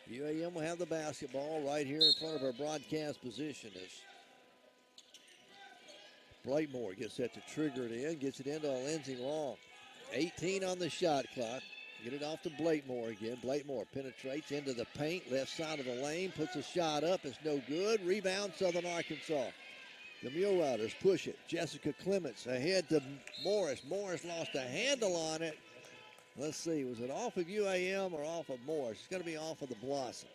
UAM will have the basketball right here in front of our broadcast position as Blakemore gets set to trigger it in, gets it into Lindsey Long. 18 on the shot clock. Get it off to Blakemore again. Blakemore penetrates into the paint, left side of the lane, puts a shot up. It's no good. Rebound, Southern Arkansas. The Mule Riders push it. Jessica Clements ahead to Morris. Morris lost a handle on it. Let's see, was it off of UAM or off of Morris? It's going to be off of the Blossoms.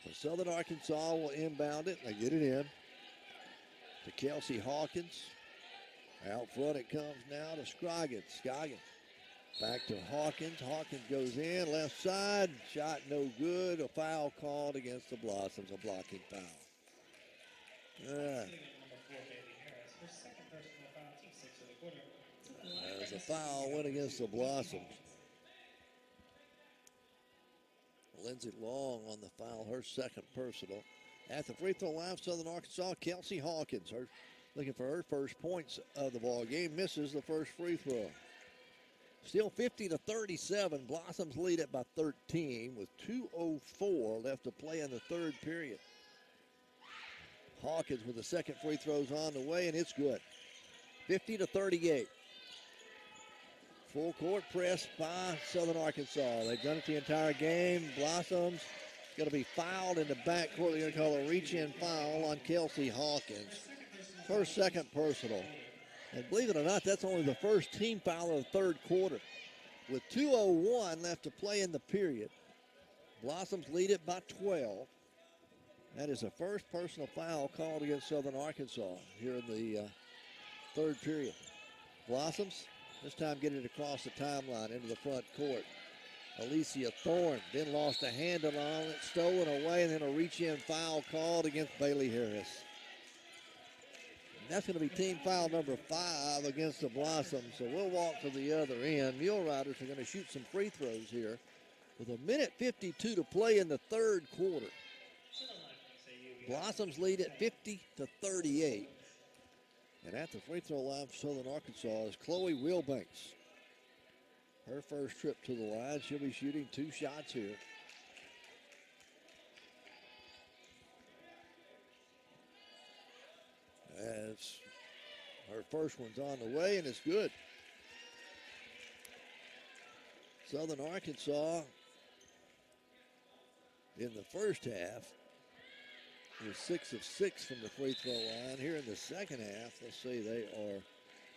So Southern Arkansas will inbound it. They get it in to Kelsey Hawkins. Out front it comes now to Scroggins. Scoggins back to Hawkins. Hawkins goes in, left side. Shot no good. A foul called against the Blossoms, a blocking foul. As a foul went against the Blossoms. Lindsey Long on the foul, her second personal. At the free throw line, Southern Arkansas, Kelsey Hawkins, looking for her first points of the ball game, misses the first free throw. Still 50-37, Blossoms lead it by 13 with 2:04 left to play in the third period. Hawkins with the second free throws on the way, and it's good. 50-38. Full court press by Southern Arkansas. They've done it the entire game. Blossoms going to be fouled in the backcourt. They're going to call a reach-in foul on Kelsey Hawkins. Her second personal. And believe it or not, that's only the first team foul of the third quarter. With 2:01 left to play in the period, Blossoms lead it by 12. That is the first personal foul called against Southern Arkansas here in the third period. Blossoms this time get it across the timeline into the front court. Alicia Thorne then lost a handle on it, stolen away, and then a reach-in foul called against Bailey Harris. And that's going to be team foul number 5 against the Blossoms, so we'll walk to the other end. Mule Riders are going to shoot some free throws here with 1:52 to play in the third quarter. Blossoms lead at 50-38. And at the free throw line for Southern Arkansas is Chloe Wilbanks. Her first trip to the line. She'll be shooting 2 shots here. As her first one's on the way, and it's good. Southern Arkansas in the first half was 6 of 6 from the free throw line. Here in the second half, let's see, they are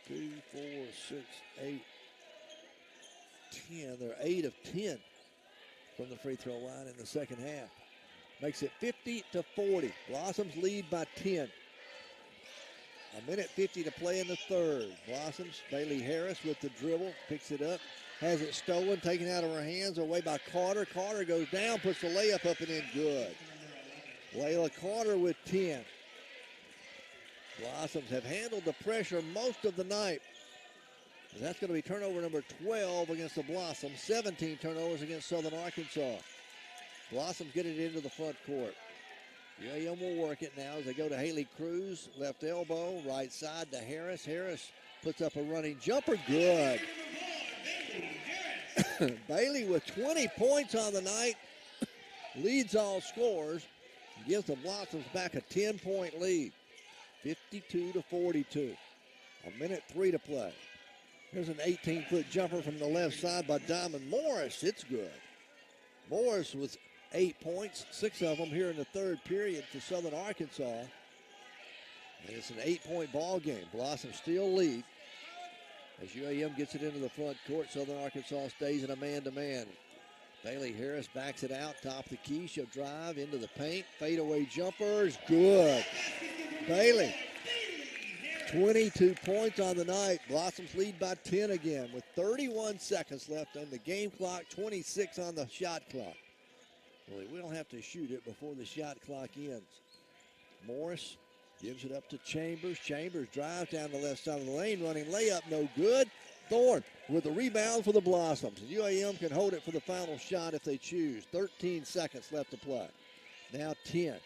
2, 4, 6, 8, 10. They're 8 of 10 from the free throw line in the second half. Makes it 50-40. Blossoms lead by 10. 1:50 to play in the third. Blossoms, Bailey Harris with the dribble, picks it up, has it stolen, taken out of her hands, away by Carter. Carter goes down, puts the layup up and in, good. Layla Carter with 10. Blossoms have handled the pressure most of the night. And that's going to be turnover number 12 against the Blossoms. 17 turnovers against Southern Arkansas. Blossoms get it into the front court. UAM will work it now as they go to Haley Cruz. Left elbow, right side to Harris. Harris puts up a running jumper. Good. Bailey with 20 points on the night, leads all scorers, gives the Blossoms back a 10-point lead, 52-42. 1:03 to play. Here's an 18-foot jumper from the left side by Diamond Morris. It's good. Morris with 8 points, 6 of them here in the third period for Southern Arkansas. And it's an 8-point ball game. Blossoms still lead. As UAM gets it into the front court, Southern Arkansas stays in a man-to-man. Bailey Harris backs it out, top of the key. She'll drive into the paint. Fadeaway jumpers, good. Bailey, 22 points on the night. Blossoms lead by 10 again with 31 seconds left on the game clock, 26 on the shot clock. Well, we don't have to shoot it before the shot clock ends. Morris gives it up to Chambers. Chambers drives down the left side of the lane, running layup, no good. Thorne with the rebound for the Blossoms. UAM can hold it for the final shot if they choose. 13 seconds left to play. Now 10.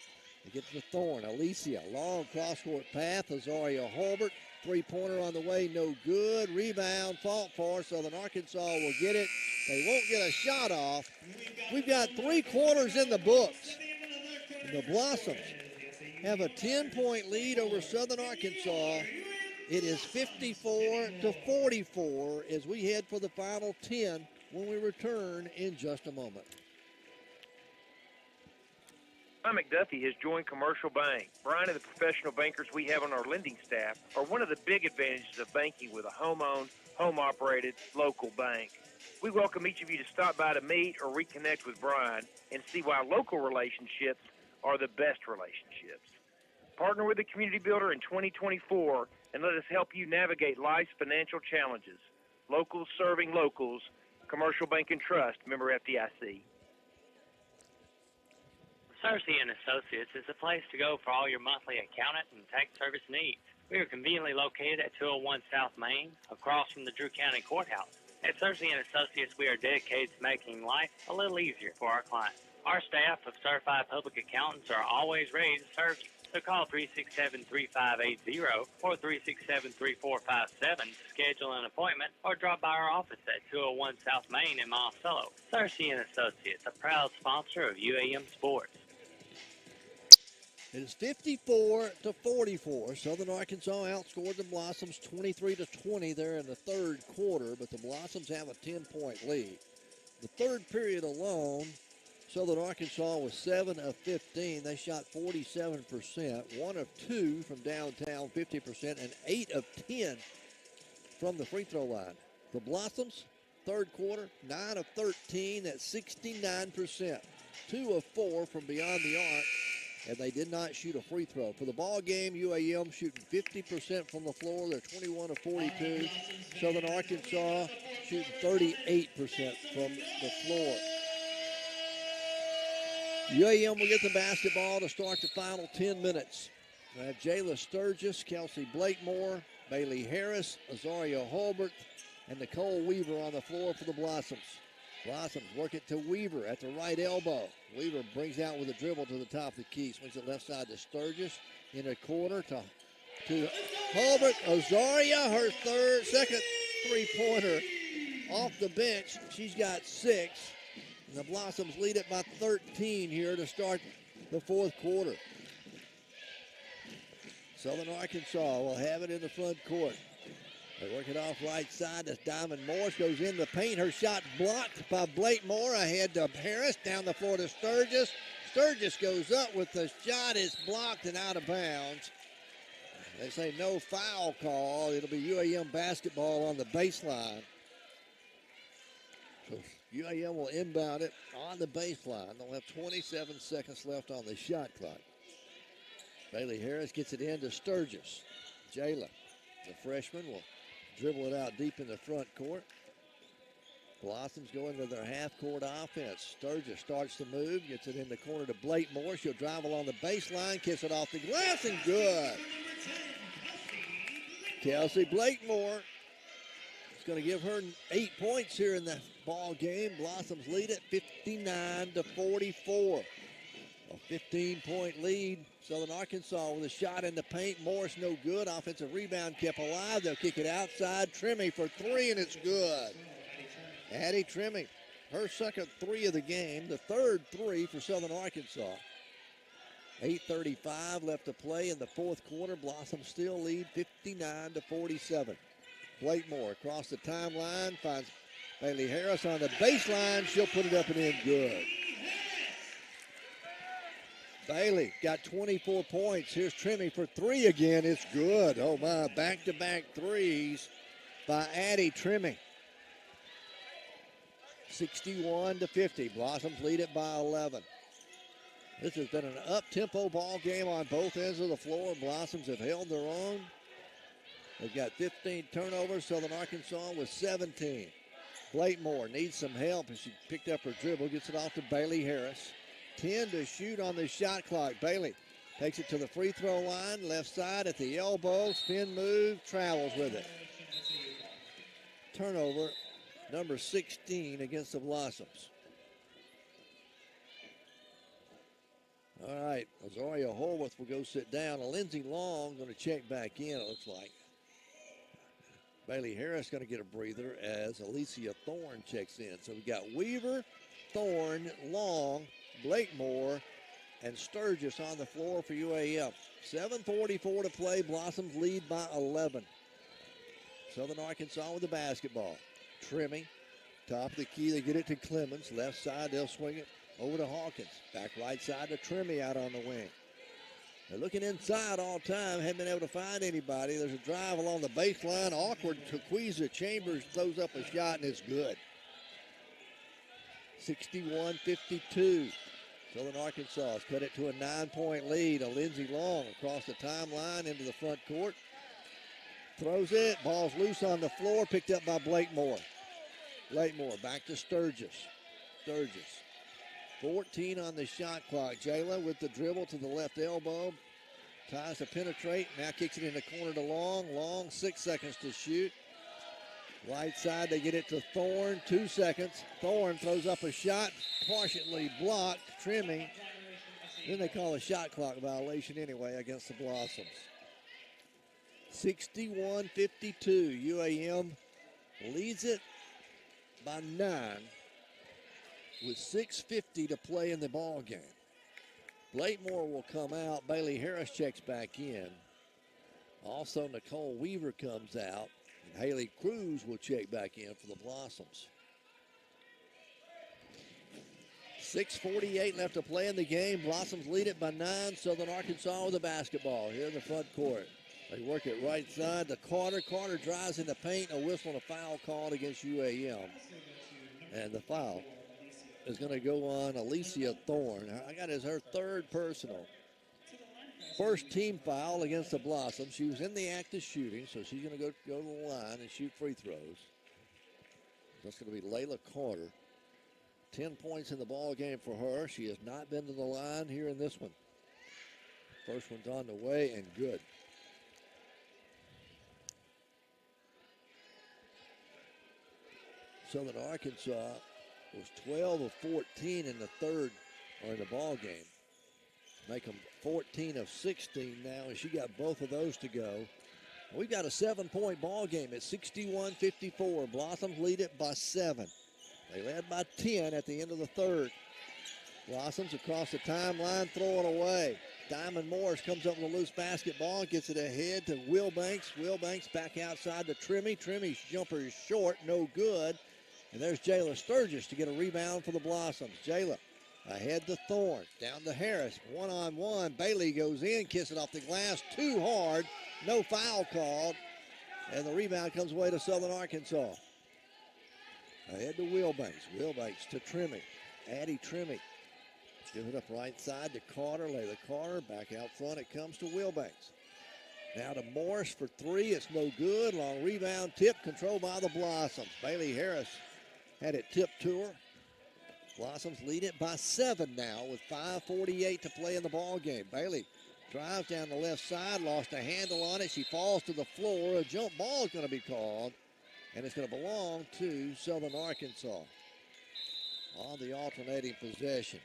They get to Thorne. Alicia, long cross-court path. Azaria Holbert, three-pointer on the way, no good. Rebound, fought for. Southern Arkansas will get it. They won't get a shot off. We've got 3 quarters in the books. And the Blossoms have a 10-point lead over Southern Arkansas. It is 54-44 as we head for the final 10 when we return in just a moment. Brian McDuffie has joined Commercial Bank. Brian and the professional bankers we have on our lending staff are one of the big advantages of banking with a home-owned, home-operated, local bank. We welcome each of you to stop by to meet or reconnect with Brian and see why local relationships are the best relationships. Partner with the community builder in 2024 and let us help you navigate life's financial challenges. Locals serving locals. Commercial Bank and Trust, member FDIC. 𝗟𝗔𝗜𝗦𝗖𝗟𝗔𝗜𝗠𝗘𝗥 is a place to go for all your monthly accountant and tax service needs. We are conveniently located at 201 South Main, across from the Drew County Courthouse. At 𝗟𝗔𝗜𝗦𝗖𝗟𝗍𝒡, we are dedicated to making life a little easier for our clients. Our staff of certified public accountants are always ready to serve you. So call 367-3580 or 367-3457 to schedule an appointment or drop by our office at 201 South Main in Monticello. 𝗟𝗔𝗜𝗦𝗖𝗟𝗍𝒡, a proud sponsor of UAM Sports. It is 54-44. Southern Arkansas outscored the Blossoms 23-20 there in the third quarter, but the Blossoms have a 10-point lead. The third period alone, Southern Arkansas was 7 of 15. They shot 47%, 1 of 2 from downtown, 50%, and 8 of 10 from the free throw line. The Blossoms, third quarter, 9 of 13, that's 69%, 2 of 4 from beyond the arc, and they did not shoot a free throw. For the ball game, UAM shooting 50% from the floor. They're 21 of 42. Southern Arkansas shooting 38% from the floor. UAM will get the basketball to start the final 10 minutes. We have Jayla Sturgis, Kelsey Blakemore, Bailey Harris, Azaria Holbert, and Nicole Weaver on the floor for the Blossoms. Blossoms work it to Weaver at the right elbow. Weaver brings out with a dribble to the top of the key. Swings it left side to Sturgis. In a corner to Holbert. Azaria, her second three-pointer off the bench. She's got 6. And the Blossoms lead it by 13 here to start the fourth quarter. Southern Arkansas will have it in the front court. They work it off right side as Diamond Morris goes in the paint. Her shot blocked by Blakemore. Ahead to Harris. Down the floor to Sturgis. Sturgis goes up with the shot. It's blocked and out of bounds. They say no foul call. It'll be UAM basketball on the baseline. So UAM will inbound it on the baseline. They'll have 27 seconds left on the shot clock. Bailey Harris gets it in to Sturgis. Jayla, the freshman, will dribble it out deep in the front court. Blossoms go into their half-court offense. Sturgis starts to move, gets it in the corner to Blakemore. She'll drive along the baseline, kiss it off the glass, and good. Kelsey Blakemore is going to give her 8 points here in the ball game. Blossoms lead it 59-44. A 15-point lead. Southern Arkansas with a shot in the paint. Morris no good. Offensive rebound kept alive. They'll kick it outside. Trimmy for three, and it's good. Addie Trimmy, her second three of the game, the third three for Southern Arkansas. 8:35 left to play in the fourth quarter. Blossoms still lead 59-47. Blakemore across the timeline finds Bailey Harris on the baseline. She'll put it up and in good. Bailey got 24 points. Here's Trimmy for three again. It's good. Oh my, back-to-back threes by Addie Trimmy. 61-50. Blossoms lead it by 11. This has been an up-tempo ball game on both ends of the floor. Blossoms have held their own. They've got 15 turnovers. Southern Arkansas with 17. Blakemore needs some help as she picked up her dribble. Gets it off to Bailey Harris. 10 to shoot on the shot clock. Bailey takes it to the free throw line. Left side at the elbow. Spin move. Travels with it. Turnover number 16 against the Blossoms. All right, Azaria Horwath will go sit down. Lindsey Long going to check back in, it looks like. Bailey Harris going to get a breather as Alicia Thorne checks in. So we got Weaver, Thorne, Long, Blakemore, and Sturgis on the floor for UAM. 7:44 to play. Blossoms lead by 11. Southern Arkansas with the basketball. Trimmy, top of the key. They get it to Clemens. Left side, they'll swing it over to Hawkins. Back right side to Trimmy out on the wing. They're looking inside all time. Haven't been able to find anybody. There's a drive along the baseline. Awkward. Taquiza Chambers throws up a shot, and it's good. 61-52. Southern Arkansas has cut it to a 9-point lead. A Lindsey Long across the timeline into the front court. Throws it. Ball's loose on the floor. Picked up by Blakemore. Blakemore back to Sturgis. Sturgis. 14 on the shot clock. Jayla with the dribble to the left elbow. Tries to penetrate. Now kicks it in the corner to Long. Long, 6 seconds to shoot. Right side, they get it to Thorne. 2 seconds. Thorne throws up a shot. Partially blocked. Trimmy. Then they call a shot clock violation anyway against the Blossoms. 61-52. UAM leads it by 9 with 6:50 to play in the ball game. Blakemore will come out. Bailey Harris checks back in. Also, Nicole Weaver comes out. And Haley Cruz will check back in for the Blossoms. 6:48 left to play in the game. Blossoms lead it by 9. Southern Arkansas with the basketball here in the front court. They work it right side to Carter. Carter drives in the paint. A whistle and a foul called against UAM. And the foul is going to go on Alicia Thorne. I got it as her third personal. First team foul against the Blossoms. She was in the act of shooting, so she's going to go to the line and shoot free throws. That's going to be Layla Carter. 10 points in the ball game for her. She has not been to the line here in this one. First one's on the way and good. Southern Arkansas was 12 of 14 in the third, or in the ball game. Make them 14 of 16 now, and she got both of those to go. We've got a 7-point ball game at 61-54. Blossoms lead it by 7. They led by 10 at the end of the third. Blossoms across the timeline, throwing away. Diamond Morris comes up with a loose basketball, gets it ahead to Wilbanks. Wilbanks back outside to Trimmy. Trimmy's jumper is short, no good. And there's Jayla Sturgis to get a rebound for the Blossoms. Jayla ahead to Thorne, down to Harris, one-on-one. Bailey goes in, kiss it off the glass, too hard, no foul called. And the rebound comes away to Southern Arkansas. Ahead to Wilbanks, Wilbanks to Trimmy, Addie Trimmy. Give it up right side to Carter, Layla Carter, back out front it comes to Wilbanks. Now to Morris for 3, it's no good. Long rebound tip, controlled by the Blossoms. Bailey Harris had it tipped to her. Blossoms lead it by 7 now with 5:48 to play in the ball game. Bailey drives down the left side, lost a handle on it. She falls to the floor. A jump ball is going to be called, and it's going to belong to Southern Arkansas on the alternating possession.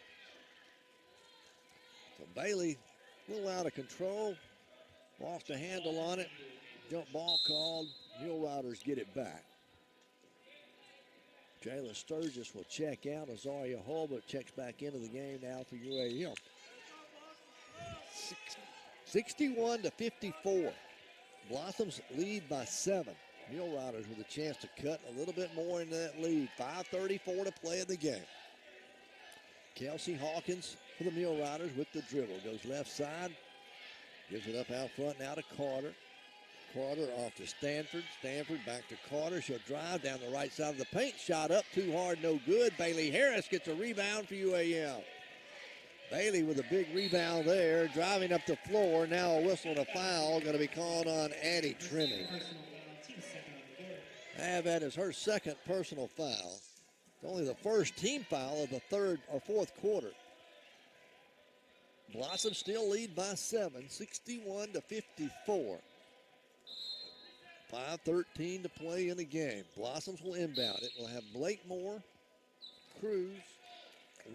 Bailey, a little out of control. Lost a handle on it. Jump ball called. Mule Riders get it back. Jayla Sturgis will check out. Azaria Holbert checks back into the game now for UAM. 61-54. Blossoms lead by 7. Mule Riders with a chance to cut a little bit more into that lead. 5:34 to play in the game. Kelsey Hawkins for the Mule Riders with the dribble. Goes left side. Gives it up out front now to Carter. Carter off to Stanford. Stanford back to Carter. She'll drive down the right side of the paint. Shot up too hard, no good. Bailey Harris gets a rebound for UAM. Bailey with a big rebound there, driving up the floor. Now a whistle and a foul going to be called on Addie Trimming. That is her second personal foul. It's only the first team foul of the third or fourth quarter. Blossom still lead by 7, 61-54. 5:13 to play in the game. Blossoms will inbound it. We'll have Blakemore, Cruz,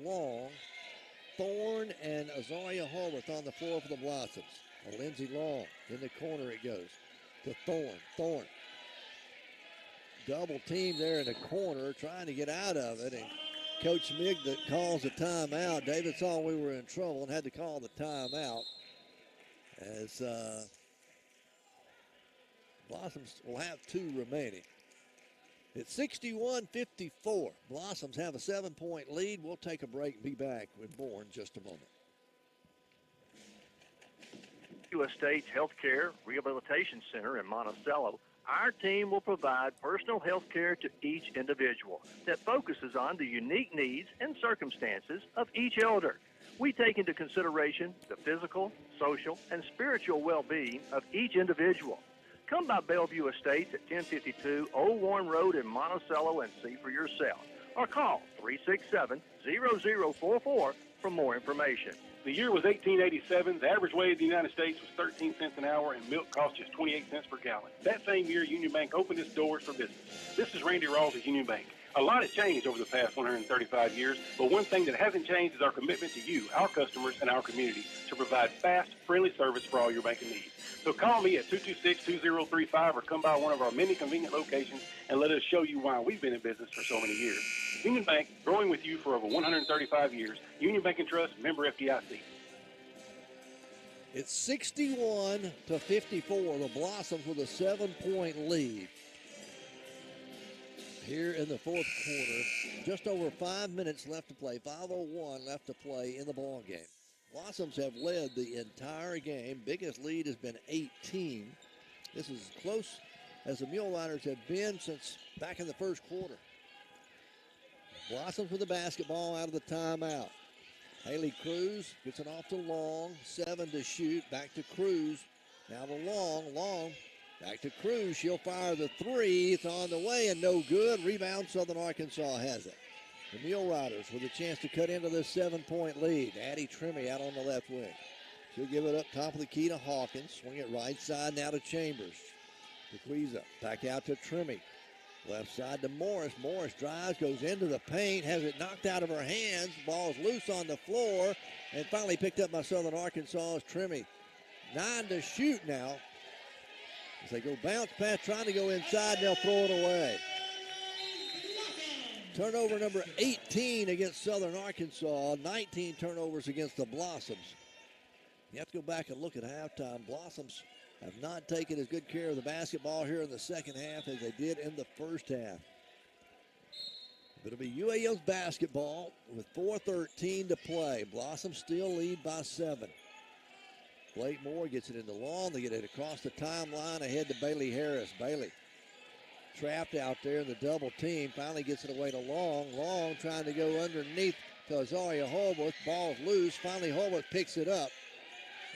Long, Thorne, and Azaria Hallworth on the floor for the Blossoms. Lindsey Long, in the corner it goes to Thorne. Thorne. Double team there in the corner, trying to get out of it, and Coach Migg that calls a timeout. David saw we were in trouble and had to call the timeout as Blossoms will have 2 remaining. It's 61-54. Blossoms have a 7-point lead. We'll take a break and be back with more in just a moment. U.S. State's Healthcare Rehabilitation Center in Monticello, our team will provide personal health care to each individual that focuses on the unique needs and circumstances of each elder. We take into consideration the physical, social, and spiritual well-being of each individual. Come by Bellevue Estates at 1052 Old Warren Road in Monticello and see for yourself. Or call 367-0044 for more information. The year was 1887. The average wage in the United States was 13 cents an hour, and milk cost just 28 cents per gallon. That same year, Union Bank opened its doors for business. This is Randy Rawls at Union Bank. A lot has changed over the past 135 years, but one thing that hasn't changed is our commitment to you, our customers, and our community to provide fast, friendly service for all your banking needs. So call me at 226-2035 or come by one of our many convenient locations and let us show you why we've been in business for so many years. Union Bank, growing with you for over 135 years. Union Bank and Trust, member FDIC. It's 61-54. The Blossoms with a 7-point lead here in the fourth quarter. Just over 5 minutes left to play. 5:01 left to play in the ball game. Blossoms have led the entire game. Biggest lead has been 18. This is as close as the Mule Riders have been since back in the first quarter. Blossoms with the basketball out of the timeout. Haley Cruz gets it off to Long. 7 to shoot. Back to Cruz. Now to Long. Back to Cruz. She'll fire the 3. It's on the way and no good. Rebound, Southern Arkansas has it. The Mule Riders with a chance to cut into this 7-point lead. Addie Trimmie out on the left wing. She'll give it up top of the key to Hawkins. Swing it right side now to Chambers. DeQuiza back out to Trimmie. Left side to Morris. Morris drives, goes into the paint, has it knocked out of her hands. Ball's loose on the floor, and finally picked up by Southern Arkansas's Trimmie. 9 to shoot now. As they go bounce pass, trying to go inside, they'll throw it away. Turnover number 18 against Southern Arkansas. 19 turnovers against the Blossoms. You have to go back and look at halftime. Blossoms have not taken as good care of the basketball here in the second half as they did in the first half. It'll be UAM's basketball with 4:13 to play. Blossoms still lead by 7. Blake Moore gets it into Long. They get it across the timeline ahead to Bailey Harris. Bailey trapped out there in the double team. Finally gets it away to Long. Long trying to go underneath to Azaria Holworth. Ball's loose. Finally Holworth picks it up.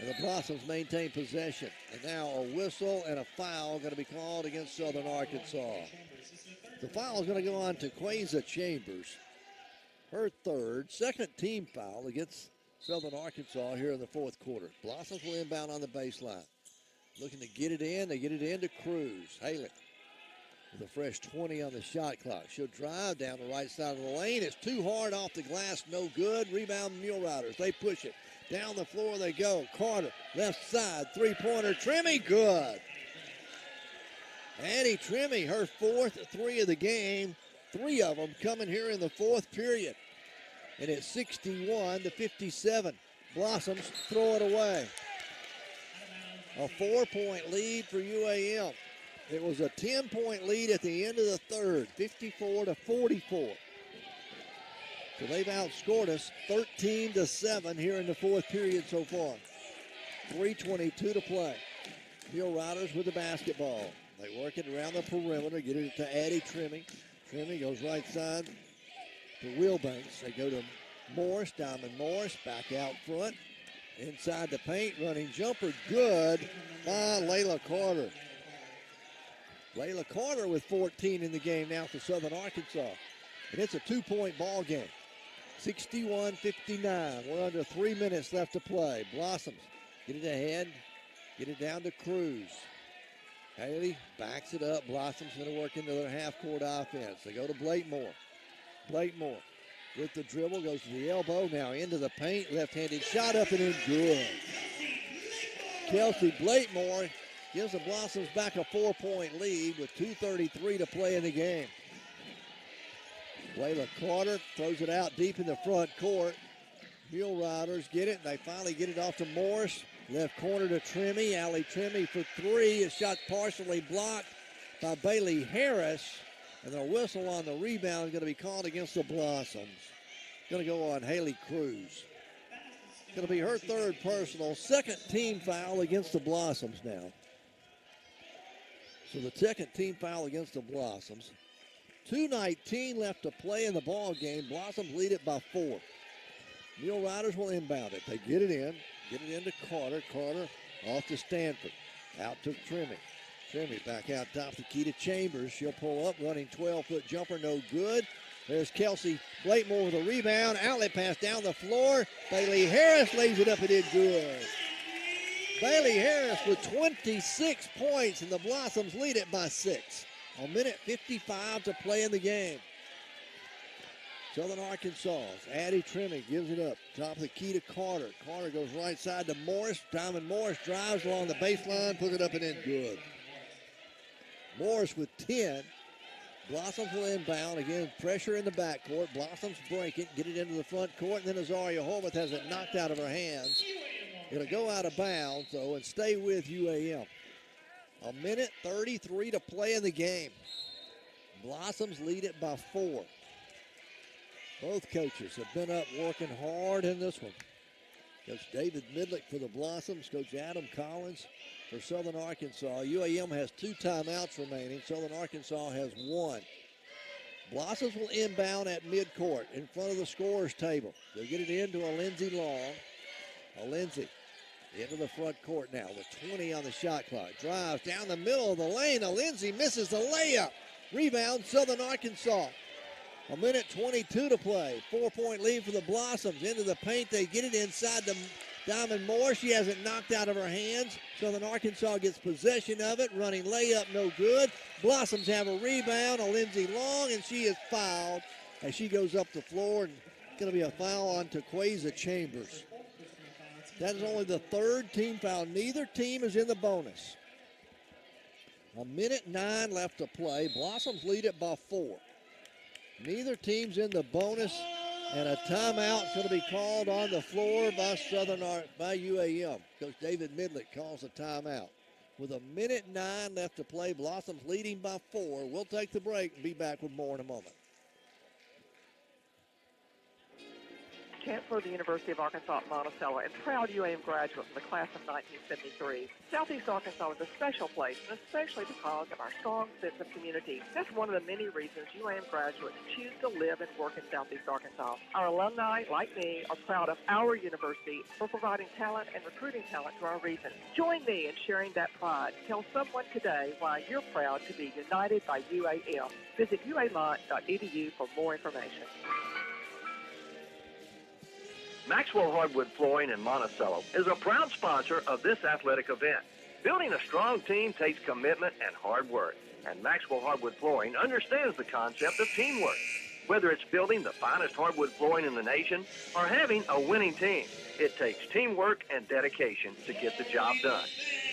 And the Blossoms maintain possession. And now a whistle and a foul going to be called against Southern Arkansas. The foul is going to go on to 𝗗𝗦𝗖𝗟𝗔𝗜𝗍 Chambers. Her third, second team foul against Southern Arkansas here in the fourth quarter. Blossoms will inbound on the baseline. Looking to get it in. They get it in to Cruz. Haley with a fresh 20 on the shot clock. She'll drive down the right side of the lane. It's too hard off the glass, no good. Rebound, Mule Riders. They push it. Down the floor they go. Carter, left side, three-pointer. Trimmy, good. Addie Trimmy, her fourth three of the game. 3 of them coming here in the fourth period. And it's 61-57. Blossoms throw it away. A 4-point lead for UAM. It was a 10-point lead at the end of the third, 54-44. So they've outscored us 13-7 here in the fourth period so far. 3:22 to play. Mule Riders with the basketball. They work it around the perimeter, get it to Addie Trimmy. Trimmy goes right side to Wilbanks. They go to Morris, Diamond Morris, back out front. Inside the paint, running jumper, good by Layla Carter. Layla Carter with 14 in the game now for Southern Arkansas. And it's a 2-point ball game. 61-59. We're under 3 minutes left to play. Blossoms get it ahead, get it down to Cruz. Haley backs it up. Blossoms going to work into their half-court offense. They go to Blakemore. Blakemore with the dribble, goes to the elbow, now into the paint. Left-handed shot up and in, good. Kelsey Blakemore gives the Blossoms back a 4-point lead with 2:33 to play in the game. Layla Carter throws it out deep in the front court. Mule Riders get it. They finally get it off to Morris. Left corner to Trimmy. Allie Trimmy for 3. A shot partially blocked by Bailey Harris. And the whistle on the rebound is going to be called against the Blossoms. Going to go on Haley Cruz. Going to be her third personal. Second team foul against the Blossoms now. So the second team foul against the Blossoms. 2:19 left to play in the ball game. Blossoms lead it by 4. Mule Riders will inbound it. They get it into Carter. Carter off to Stanford. Out to Trimmy. Trimmy back out top the key to Chambers. She'll pull up, running 12-foot jumper, no good. There's Kelsey Blakemore with a rebound. Outlet pass down the floor. Bailey Harris lays it up and in, good. Bailey Harris with 26 points, and the Blossoms lead it by 6. A minute 55 to play in the game. Southern Arkansas, Addie Trimmy gives it up. Top of the key to Carter. Carter goes right side to Morris. Diamond Morris drives along the baseline, puts it up and in, good. Morris with 10. Blossoms will inbound. Again, pressure in the backcourt. Blossoms break it, get it into the front court, and then Azaria Horvath has it knocked out of her hands. It'll go out of bounds, though, and stay with UAM. A minute 33 to play in the game. Blossoms lead it by 4. Both coaches have been up working hard in this one. Coach David Midlick for the Blossoms. Coach Adam Collins for Southern Arkansas. UAM has 2 timeouts remaining. Southern Arkansas has 1. Blossoms will inbound at midcourt in front of the scorer's table. They'll get it into a Lindsey Long. A Lindsey into the front court now with 20 on the shot clock. Drives down the middle of the lane. A Lindsey misses the layup. Rebound, Southern Arkansas. A minute 22 to play. 4-point lead for the Blossoms. Into the paint. They get it inside to Diamond Moore. She has it knocked out of her hands. Southern Arkansas gets possession of it. Running layup, no good. Blossoms have a rebound. A Lindsey Long, and she is fouled as she goes up the floor. And it's going to be a foul on 𝗗𝗏 Chambers. That is only the 3rd team foul. Neither team is in the bonus. A minute 9 left to play. Blossoms lead it by 4. Neither team's in the bonus, and a timeout is going to be called on the floor by UAM. Coach David Midlick calls a timeout. With a minute 9 left to play, Blossoms leading by 4. We'll take the break and be back with more in a moment. Chancellor of the University of Arkansas at Monticello and proud UAM graduate from the class of 1973. Southeast Arkansas is a special place, and especially because of our strong sense of community. That's one of the many reasons UAM graduates choose to live and work in Southeast Arkansas. Our alumni, like me, are proud of our university for providing talent and recruiting talent to our region. Join me in sharing that pride. Tell someone today why you're proud to be united by UAM. Visit uamont.edu for more information. Maxwell Hardwood Flooring in Monticello is a proud sponsor of this athletic event. Building a strong team takes commitment and hard work. And Maxwell Hardwood Flooring understands the concept of teamwork. Whether it's building the finest hardwood flooring in the nation or having a winning team, it takes teamwork and dedication to get the job done.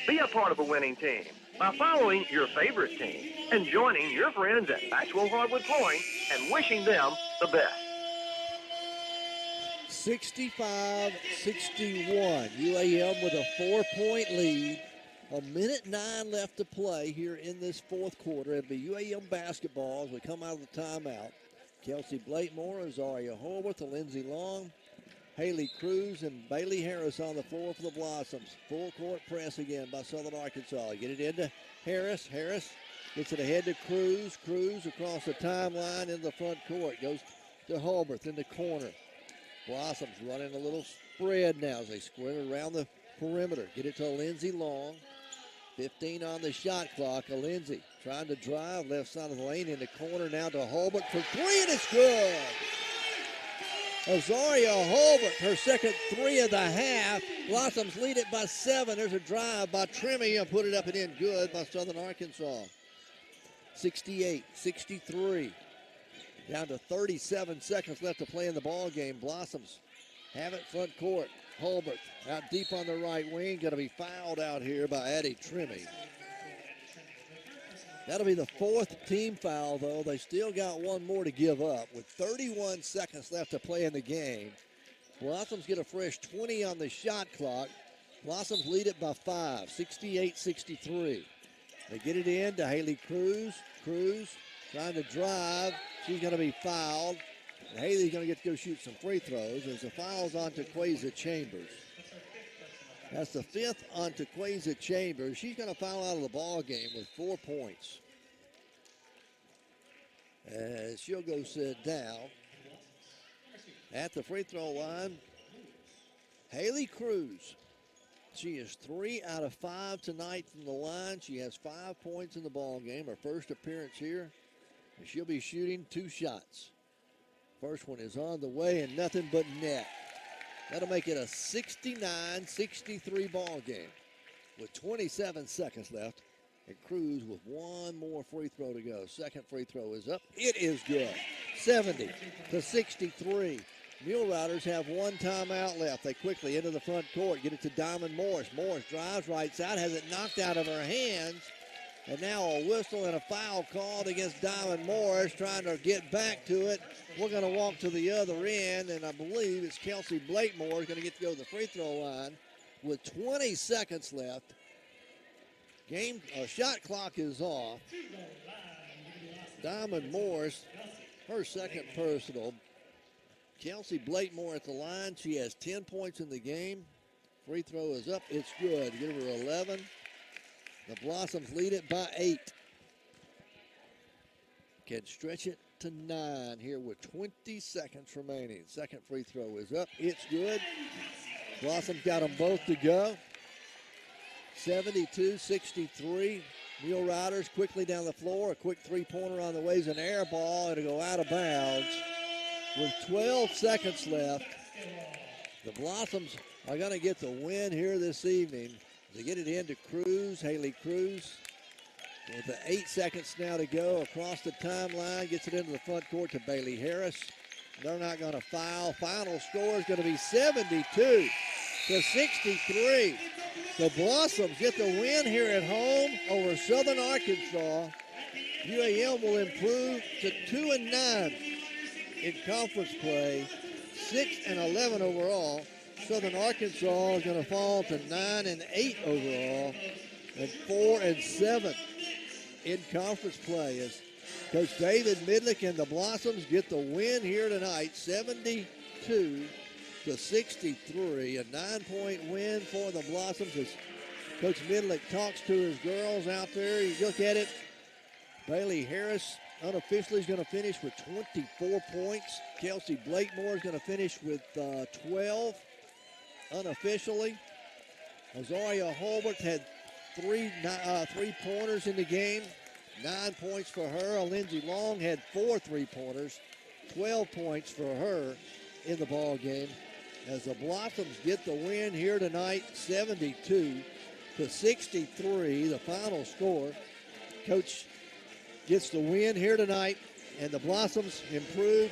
Be a part of a winning team by following your favorite team and joining your friends at Maxwell Hardwood Flooring and wishing them the best. 65-61. UAM with a 4-point lead. 1:09 left to play here in this fourth quarter. It'll be UAM basketball as we come out of the timeout. Kelsey Blakemore, Azaria Horwath, Lindsey Long, Haley Cruz, and Bailey Harris on the floor for the Blossoms. Full court press again by Southern Arkansas. Get it into Harris. Harris gets it ahead to Cruz. Cruz across the timeline into the front court. Goes to Horwath in the corner. Blossoms running a little spread now as they square around the perimeter. Get it to Lindsey Long. 15 on the shot clock. Lindsey trying to drive left side of the lane in the corner now to Holbert for three, and it's good. Azaria Holbert, her second three of the half. Blossoms lead it by 7. There's a drive by Trimmy and put it up and in good by Southern Arkansas. 68-63. Down to 37 seconds left to play in the ball game. Blossoms have it front court. Holbert out deep on the right wing. Going to be fouled out here by Addie Trimmy. That'll be the 4th team foul, though. They still got one more to give up with 31 seconds left to play in the game. Blossoms get a fresh 20 on the shot clock. Blossoms lead it by 5, 68-63. They get it in to Haley Cruz. Cruz trying to drive. She's going to be fouled. And Haley's going to get to go shoot some free throws as the foul's on 𝗗𝗂𝗧 Chambers. That's the 5th on 𝗗𝗂𝗧 Chambers. She's going to foul out of the ball game with 4 points. And she'll go sit down. At the free throw line, Haley Cruz. She is 3 out of 5 tonight from the line. She has 5 points in the ball game. Her first appearance here. And she'll be shooting 2 shots. First one is on the way and nothing but net. That'll make it a 69-63 ball game with 27 seconds left. And Cruz with one more free throw to go. Second free throw is up. It is good. 70-63. Mule Riders have one timeout left. They quickly into the front court. Get it to Diamond Morris. Morris drives right side. Has it knocked out of her hands. And now a whistle and a foul called against Diamond Morris, trying to get back to it. We're going to walk to the other end, and I believe it's Kelsey Blakemore is going to get to go to the free throw line with 20 seconds left. Shot clock is off. Diamond Morris, her second personal. Kelsey Blakemore at the line. She has 10 points in the game. Free throw is up. It's good. Give her 11. The Blossoms lead it by 8. Can stretch it to 9 here with 20 seconds remaining. Second free throw is up. It's good. Blossoms got them both to go. 72-63. Mule Riders quickly down the floor. A quick three-pointer on the way is an air ball. It'll go out of bounds. With 12 seconds left, the Blossoms are going to get the win here this evening. They get it into Cruz, Haley Cruz. With the 8 seconds now to go across the timeline, gets it into the front court to Bailey Harris. They're not going to foul. Final score is going to be 72-63. The Blossoms get the win here at home over Southern Arkansas. UAM will improve to 2-9 in conference play, 6-11 overall. Southern Arkansas is going to fall to 9-8 overall and 4-7 in conference play as Coach David Midlick and the Blossoms get the win here tonight, 72-63, a 9-point win for the Blossoms as Coach Midlick talks to his girls out there. You look at it, Bailey Harris unofficially is going to finish with 24 points. Kelsey Blakemore is going to finish with 12 unofficially. Azaria Holbert had three-pointers in the game, 9 points for her. Lindsey Long had 4 3-pointers, 12 points for her in the ball game. As the Blossoms get the win here tonight, 72-63, the final score. Coach gets the win here tonight, and the Blossoms improve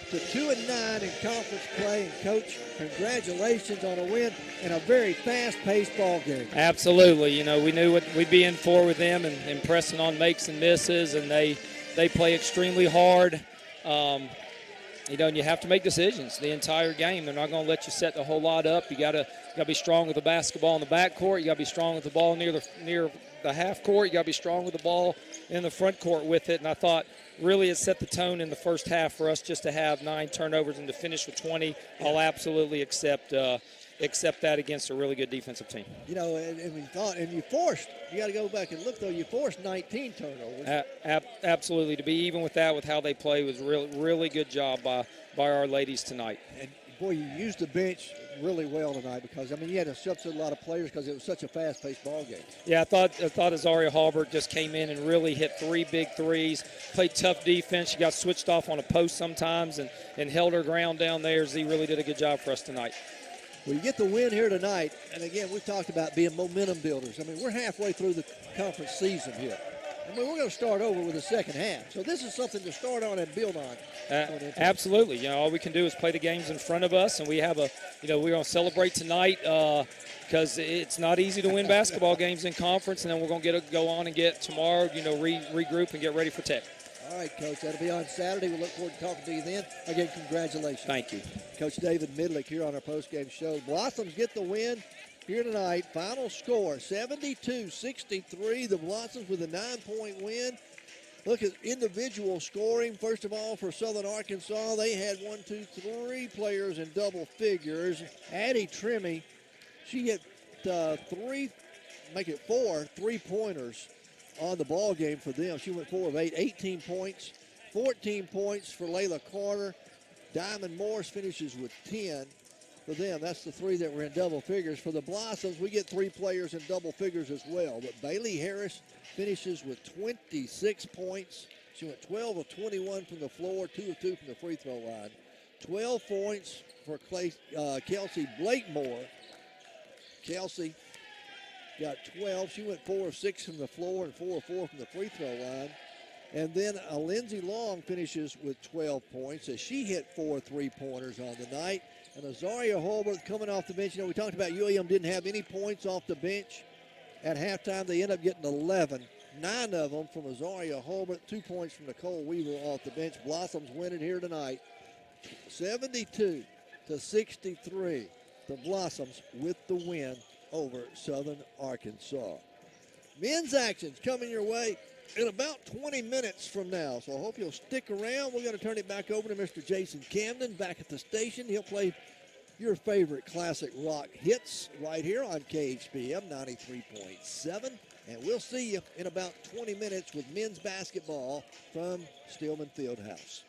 to 2-9 in conference play. And Coach, congratulations on a win in a very fast-paced ball game. Absolutely. You know, we knew what we'd be in for with them, and pressing on makes and misses, and they play extremely hard. You know, and you have to make decisions the entire game. They're not going to let you set the whole lot up. You got to be strong with the basketball in the backcourt. You got to be strong with the ball near the half court. You got to be strong with the ball in the front court with it. And I thought really it set the tone in the first half for us just to have 9 turnovers and to finish with 20. I'll absolutely accept that against a really good defensive team. You know, and we thought, and you forced, you got to go back and look, though, you forced 19 turnovers. Absolutely. To be even with that, with how they play, was really good job by our ladies tonight. And, boy, you used the bench really well tonight because, I mean, you had to substitute a lot of players because it was such a fast-paced ball game. Yeah, I thought 𝗗𝗦𝗧𝗟𝗓 Hallberg just came in and really hit 3 big threes, played tough defense. She got switched off on a post sometimes and held her ground down there. Z really did a good job for us tonight. Well, you get the win here tonight, and again, we've talked about being momentum builders. I mean, we're halfway through the conference season here. I mean, we're going to start over with the second half. So this is something to start on and build on. Absolutely. You know, all we can do is play the games in front of us, and we have we're going to celebrate tonight because it's not easy to win basketball games in conference, and then we're going to go on and get tomorrow, you know, regroup and get ready for Tech. All right, Coach, that'll be on Saturday. We look forward to talking to you then. Again, congratulations. Thank you. Coach David Midlick here on our postgame show. Blossoms get the win here tonight. Final score, 72-63. The Blossoms with a 9-point win. Look at individual scoring. First of all, for Southern Arkansas, they had 3 players in double figures. Addie Trimmy, she hit 4 3-pointers on the ball game for them. She went 4 of 8, 18 points, 14 points for Layla Carter. Diamond Morris finishes with 10 for them. That's the 3 that were in double figures. For the Blossoms, we get 3 players in double figures as well. But Bailey Harris finishes with 26 points. She went 12 of 21 from the floor, 2 of 2 from the free throw line. 12 points for Kelsey Blakemore. Kelsey got 12. She went 4 of 6 from the floor and 4 of 4 from the free throw line. And then Lindsey Long finishes with 12 points as she hit 4 3-pointers on the night. And 𝗗𝗧𝗟𝗓 Hallberg coming off the bench. You know, we talked about UAM didn't have any points off the bench. At halftime, they end up getting 11. 9 of them from 𝗗𝗧𝗟𝗓 Hallberg, 2 points from Nicole Weaver off the bench. Blossoms win it here tonight, 72-63. The Blossoms with the win over Southern Arkansas. Men's action's coming your way in about 20 minutes from now, so I hope you'll stick around. We're going to turn it back over to Mr. Jason Camden back at the station. He'll play your favorite classic rock hits right here on KHBM 93.7, and we'll see you in about 20 minutes with men's basketball from Stillman Fieldhouse.